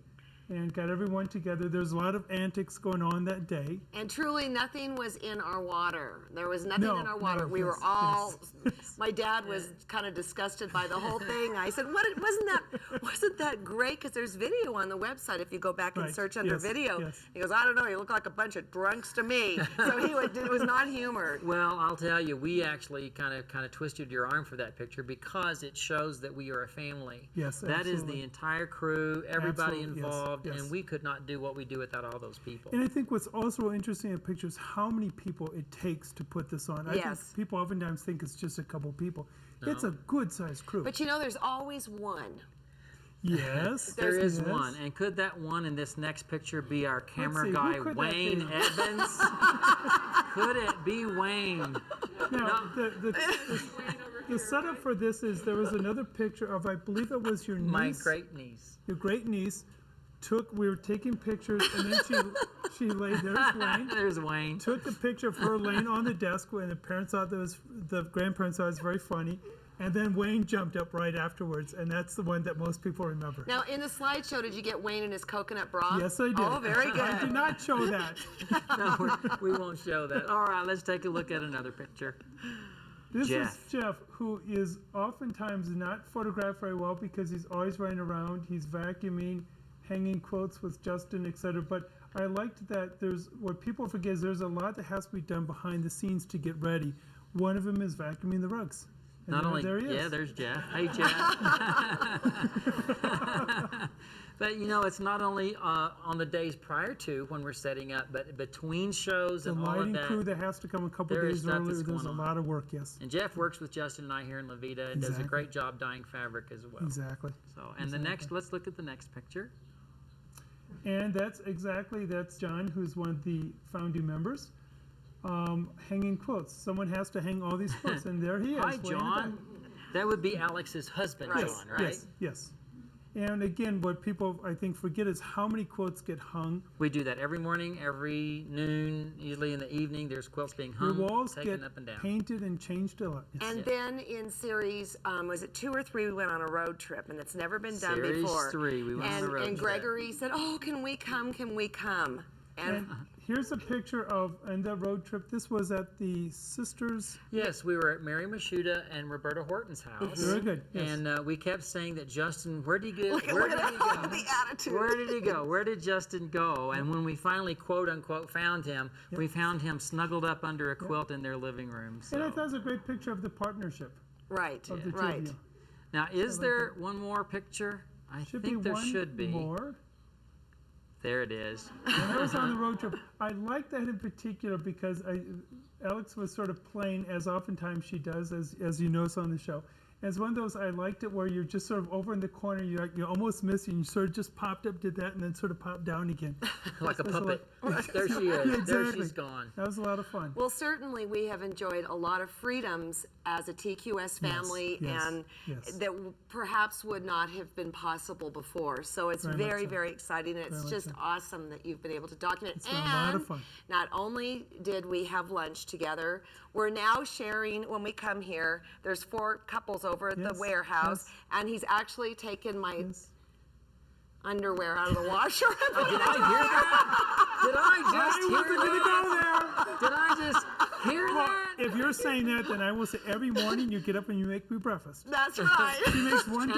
Speaker 10: and got everyone together. There's a lot of antics going on that day.
Speaker 9: And truly nothing was in our water. There was nothing
Speaker 10: No,
Speaker 9: in our water.
Speaker 10: no,
Speaker 9: We were
Speaker 10: yes,
Speaker 9: all,
Speaker 10: yes.
Speaker 9: my dad was kind of disgusted by the whole thing. I said, wasn't that great? Because there's video on the website if you go back and
Speaker 10: Right,
Speaker 9: search under
Speaker 10: yes,
Speaker 9: video.
Speaker 10: yes.
Speaker 9: He goes, I don't know, you look like a bunch of drunks to me. So it was not humored.
Speaker 8: Well, I'll tell you, we actually kind of twisted your arm for that picture because it shows that we are a family.
Speaker 10: Yes,
Speaker 8: That is
Speaker 10: absolutely.
Speaker 8: the entire crew, everybody
Speaker 10: Absolutely, yes,
Speaker 8: involved,
Speaker 10: yes.
Speaker 8: and we could not do what we do without all those people.
Speaker 10: And I think what's also interesting in pictures is how many people it takes to put this on. I
Speaker 9: Yes.
Speaker 10: think people oftentimes think it's just a couple people. It's a good-sized crew.
Speaker 9: But you know, there's always one.
Speaker 10: Yes.
Speaker 8: There is
Speaker 10: yes.
Speaker 8: one, and could that one in this next picture be our camera
Speaker 10: see, who
Speaker 8: guy,
Speaker 10: could that
Speaker 8: Wayne
Speaker 10: be?
Speaker 8: Evans? Could it be Wayne?
Speaker 10: Now, the setup for this is there was another picture of, I believe it was your niece.
Speaker 8: My great niece.
Speaker 10: Your great niece we were taking pictures, and then she laid, there's Wayne,
Speaker 8: There's Wayne.
Speaker 10: took a picture of her laying on the desk, and the grandparents thought it was very funny, and then Wayne jumped up right afterwards, and that's the one that most people remember.
Speaker 9: Now, in the slideshow, did you get Wayne in his coconut bra?
Speaker 10: Yes, I did.
Speaker 9: Oh, very
Speaker 10: I did
Speaker 9: good.
Speaker 10: not show that.
Speaker 8: No, we won't show that. All right, let's take a look at another picture.
Speaker 10: This
Speaker 8: Jeff.
Speaker 10: is Jeff, who is oftentimes not photographed very well because he's always running around. He's vacuuming, hanging quilts with Justin, etc. But I liked that what people forget is there's a lot that has to be done behind the scenes to get ready. One of them is vacuuming the rugs. And there he is.
Speaker 8: Yeah, there's Jeff. Hey, Jeff. But you know, it's not only on the days prior to when we're setting up, but between shows
Speaker 10: The
Speaker 8: and all of
Speaker 10: lighting
Speaker 8: that.
Speaker 10: crew that has to come a couple
Speaker 8: there is
Speaker 10: days
Speaker 8: stuff
Speaker 10: earlier.
Speaker 8: that's
Speaker 10: There's a
Speaker 8: going on.
Speaker 10: lot of work, yes.
Speaker 8: And Jeff works with Justin and I here in Levita and does a
Speaker 10: Exactly.
Speaker 8: great job dyeing fabric as well.
Speaker 10: Exactly.
Speaker 8: So, and the next, let's look at the next picture.
Speaker 10: And that's John, who's one of the founding members, hanging quilts. Someone has to hang all these quilts, and there he is.
Speaker 8: Hi,
Speaker 10: way in the
Speaker 8: John.
Speaker 10: back.
Speaker 8: That would be Alex's husband, John, right?
Speaker 10: Yes, yes. And again, what people, I think, forget is how many quilts get hung.
Speaker 8: We do that every morning, every noon, usually in the evening. There's quilts being
Speaker 10: Your
Speaker 8: hung,
Speaker 10: walls
Speaker 8: taken
Speaker 10: get
Speaker 8: up and down.
Speaker 10: painted and changed a lot. Yes.
Speaker 9: And then in series, was it 2 or 3, we went on a road trip, and it's never been done
Speaker 8: Series
Speaker 9: before.
Speaker 8: 3, we went on a road
Speaker 9: And
Speaker 8: trip.
Speaker 9: Gregory said, "Oh, can we come? Can we come?"
Speaker 10: And here's a picture of the road trip. This was at the sisters.
Speaker 8: Yes, we were at Mary Mashuda and Roberta Horton's house.
Speaker 10: Very good. Yes.
Speaker 8: And we kept saying that Justin, where did he go?
Speaker 9: Look
Speaker 8: Where
Speaker 9: at
Speaker 8: did he go?
Speaker 9: the attitude.
Speaker 8: Where did he go? Where did Justin go? And when we finally, quote unquote, found him, we found him snuggled up under a quilt in their living room.
Speaker 10: And I
Speaker 8: So.
Speaker 10: thought it was a great picture of the partnership
Speaker 9: Right,
Speaker 10: of the two
Speaker 9: right.
Speaker 10: of you.
Speaker 8: Now, is there one more picture? I
Speaker 10: Should
Speaker 8: think
Speaker 10: be
Speaker 8: there
Speaker 10: one
Speaker 8: should be.
Speaker 10: more.
Speaker 8: There it is.
Speaker 10: When I was on the road trip, I liked that in particular because Alex was sort of playing, as oftentimes she does, as you notice on the show. As one of those, I liked it where you're just sort of over in the corner, you're almost missing, you sort of just popped up, did that, and then sort of popped down again.
Speaker 8: Like a
Speaker 10: That's
Speaker 8: puppet.
Speaker 10: lot-
Speaker 8: There she is.
Speaker 10: Yeah,
Speaker 8: There
Speaker 10: exactly.
Speaker 8: she's gone.
Speaker 10: That was a lot of fun.
Speaker 9: Well, certainly we have enjoyed a lot of freedoms as a TQS family,
Speaker 10: yes,
Speaker 9: and
Speaker 10: yes.
Speaker 9: that perhaps would not have been possible before. So it's
Speaker 10: Very much
Speaker 9: very,
Speaker 10: so.
Speaker 9: very exciting, and it's
Speaker 10: much
Speaker 9: just
Speaker 10: so.
Speaker 9: awesome that you've been able to document.
Speaker 10: It's been a lot of
Speaker 9: And
Speaker 10: fun.
Speaker 9: not only did we have lunch together, we're now sharing, when we come here, there's 4 couples over at the
Speaker 10: Yes,
Speaker 9: warehouse,
Speaker 10: yes.
Speaker 9: and he's actually taken my
Speaker 10: Yes.
Speaker 9: underwear out of the washer.
Speaker 8: Did I hear that? Did I just
Speaker 10: I
Speaker 8: hear
Speaker 10: wasn't gonna
Speaker 8: that?
Speaker 10: go there.
Speaker 8: Did I just hear
Speaker 10: Well,
Speaker 8: that?
Speaker 10: if you're saying that, then I will say every morning you get up and you make me breakfast.
Speaker 9: That's right.
Speaker 10: She makes one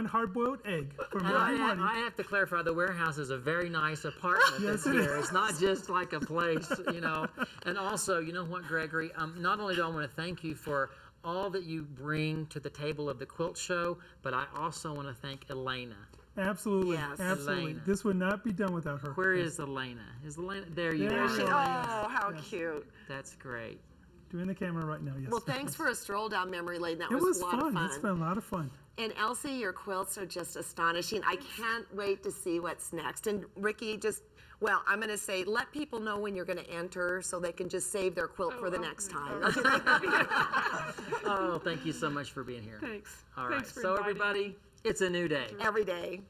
Speaker 10: hard-boiled egg for me
Speaker 8: And
Speaker 10: every morning.
Speaker 8: I have to clarify, the warehouse is a very nice apartment
Speaker 10: Yes,
Speaker 8: that's
Speaker 10: it
Speaker 8: here.
Speaker 10: is.
Speaker 8: It's not just like a place, you know. And also, you know what, Gregory? Not only do I want to thank you for all that you bring to the table of the quilt show, but I also want to thank Elena.
Speaker 10: Absolutely,
Speaker 9: Yes.
Speaker 10: absolutely.
Speaker 8: Elena.
Speaker 10: This would not be done without her.
Speaker 8: Where is Elena? Is Elena? There you
Speaker 10: There
Speaker 8: are.
Speaker 10: she
Speaker 9: Oh,
Speaker 10: is.
Speaker 8: Elena.
Speaker 9: how cute.
Speaker 8: That's great.
Speaker 10: Doing the camera right now, yes.
Speaker 9: Well, thanks for a stroll down memory lane. That
Speaker 10: It
Speaker 9: was
Speaker 10: was
Speaker 9: a lot of fun.
Speaker 10: It's been a lot of fun.
Speaker 9: And Elsie, your quilts are just astonishing. I can't wait to see what's next. And Ricky, I'm going to say, let people know when you're going to enter so they can just save their quilt for the next time.
Speaker 8: Oh, thank you so much for being here.
Speaker 6: Thanks.
Speaker 8: All right.
Speaker 6: Thanks for
Speaker 8: So,
Speaker 6: inviting me.
Speaker 8: everybody, it's a new day.
Speaker 9: Every day.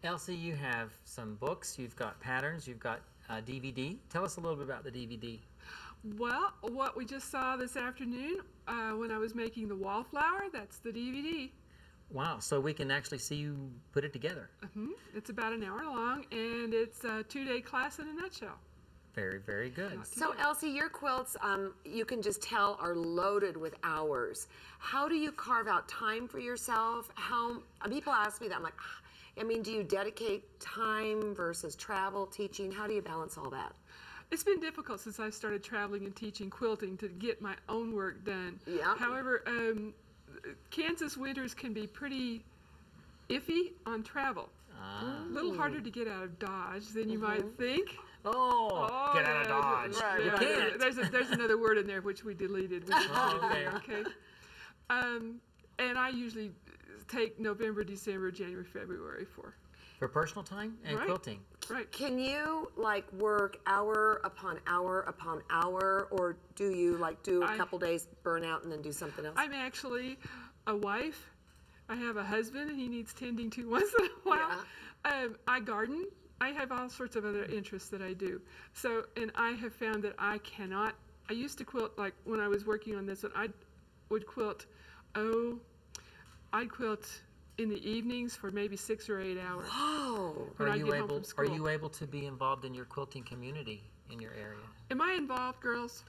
Speaker 8: Elsie, you have some books, you've got patterns, you've got DVD. Tell us a little bit about the DVD.
Speaker 6: Well, what we just saw this afternoon when I was making the wallflower, that's the DVD.
Speaker 8: Wow, so we can actually see you put it together.
Speaker 6: It's about an hour long, and it's a 2-day class in a nutshell.
Speaker 8: Very, very good.
Speaker 9: So Elsie, your quilts, you can just tell, are loaded with hours. How do you carve out time for yourself? People ask me that. I'm like, I mean, do you dedicate time versus travel, teaching? How do you balance all that?
Speaker 6: It's been difficult since I started traveling and teaching quilting to get my own work done.
Speaker 9: Yeah.
Speaker 6: However, Kansas winters can be pretty iffy on travel. A little harder to get out of Dodge than you might think.
Speaker 8: Oh, get out of Dodge.
Speaker 9: Right,
Speaker 8: You
Speaker 9: right.
Speaker 8: can't.
Speaker 6: There's another word in there which we deleted. Okay. And I usually take November, December, January, February
Speaker 8: For personal time and
Speaker 6: Right.
Speaker 8: quilting.
Speaker 6: Right.
Speaker 9: Can you like work hour upon hour upon hour, or do you like do a couple days burn out and then do something else?
Speaker 6: I'm actually a wife. I have a husband, and he needs tending to once in a while. I garden. I have all sorts of other interests that I do. So, and I have found that I cannot. I used to quilt, like when I was working on this one, I would quilt. I'd quilt in the evenings for maybe 6 or 8 hours.
Speaker 9: Oh,
Speaker 6: when I get home from
Speaker 8: Are
Speaker 6: school.
Speaker 8: you able to be involved in your quilting community in your area?
Speaker 6: Am I involved, girls?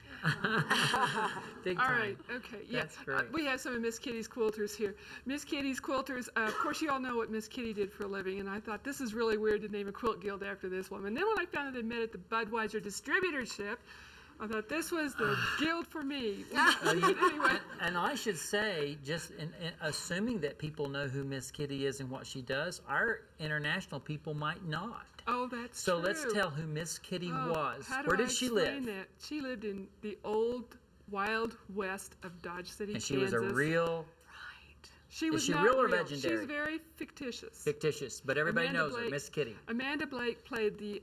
Speaker 8: Big
Speaker 6: All
Speaker 8: time.
Speaker 6: right, okay, yeah.
Speaker 8: That's great.
Speaker 6: We have some of Miss Kitty's quilters here. Miss Kitty's quilters, of course you all know what Miss Kitty did for a living, and I thought this is really weird to name a quilt guild after this woman. Then when I found that they met at the Budweiser distributorship, I thought this was the guild for me. Anyway.
Speaker 8: And I should say, just in assuming that people know who Miss Kitty is and what she does, our international people might not.
Speaker 6: Oh, that's
Speaker 8: So
Speaker 6: true.
Speaker 8: let's tell who Miss Kitty was.
Speaker 6: How do
Speaker 8: Where
Speaker 6: I
Speaker 8: did she
Speaker 6: explain
Speaker 8: live?
Speaker 6: that? She lived in the old Wild West of Dodge City,
Speaker 8: And she
Speaker 6: Kansas.
Speaker 8: was a real
Speaker 6: She was
Speaker 8: she
Speaker 6: not
Speaker 8: real or
Speaker 6: real.
Speaker 8: legendary?
Speaker 6: She's very fictitious.
Speaker 8: fictitious, but everybody
Speaker 6: Amanda
Speaker 8: knows her,
Speaker 6: Blake-
Speaker 8: Miss Kitty.
Speaker 6: Amanda Blake played the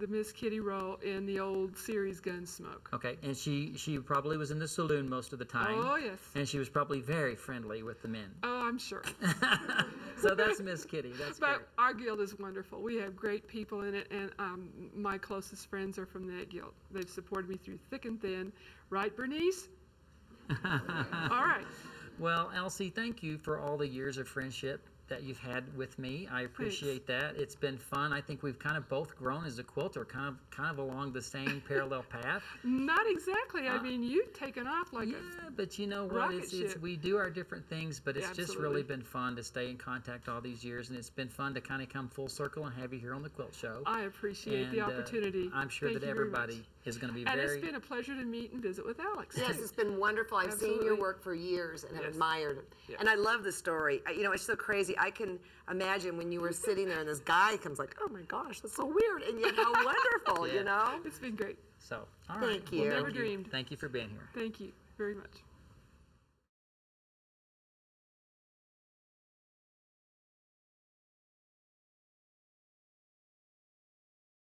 Speaker 6: Miss Kitty role in the old series Gunsmoke.
Speaker 8: Okay, and she probably was in the saloon most of the time.
Speaker 6: Oh, yes.
Speaker 8: And she was probably very friendly with the men.
Speaker 6: Oh, I'm sure.
Speaker 8: So that's Miss Kitty. That's great.
Speaker 6: But our guild is wonderful. We have great people in it, and my closest friends are from that guild. They've supported me through thick and thin. Right, Bernice? All right.
Speaker 8: Well, Elsie, thank you for all the years of friendship that you've had with me. I appreciate that. It's been fun. I think we've kind of both grown as a quilter, kind of along the same parallel path.
Speaker 6: Not exactly. I mean, you've taken off like
Speaker 8: Yeah, but you know what?
Speaker 6: rocket
Speaker 8: It's
Speaker 6: ship.
Speaker 8: we do our different things, but it's just
Speaker 6: Absolutely.
Speaker 8: really been fun to stay in contact all these years, and it's been fun to kind of come full circle and have you here on the Quilt Show.
Speaker 6: I appreciate the
Speaker 8: And,
Speaker 6: opportunity.
Speaker 8: I'm sure
Speaker 6: Thank
Speaker 8: that
Speaker 6: you very much.
Speaker 8: everybody is going to be
Speaker 6: And
Speaker 8: very.
Speaker 6: it's been a pleasure to meet and visit with Alex.
Speaker 9: Yes, it's been wonderful. I've seen your
Speaker 6: Absolutely.
Speaker 9: work for years and have
Speaker 6: Yes.
Speaker 9: admired it.
Speaker 6: Yes.
Speaker 9: And I love the story. You know, it's so crazy. I can imagine when you were sitting there and this guy comes like, oh my gosh, that's so weird. And yet how wonderful,
Speaker 8: Yeah.
Speaker 9: you know?
Speaker 6: It's been great.
Speaker 8: So, all right.
Speaker 9: Thank you.
Speaker 6: Never dreamed.
Speaker 8: Thank you for being here.
Speaker 6: Thank you very much.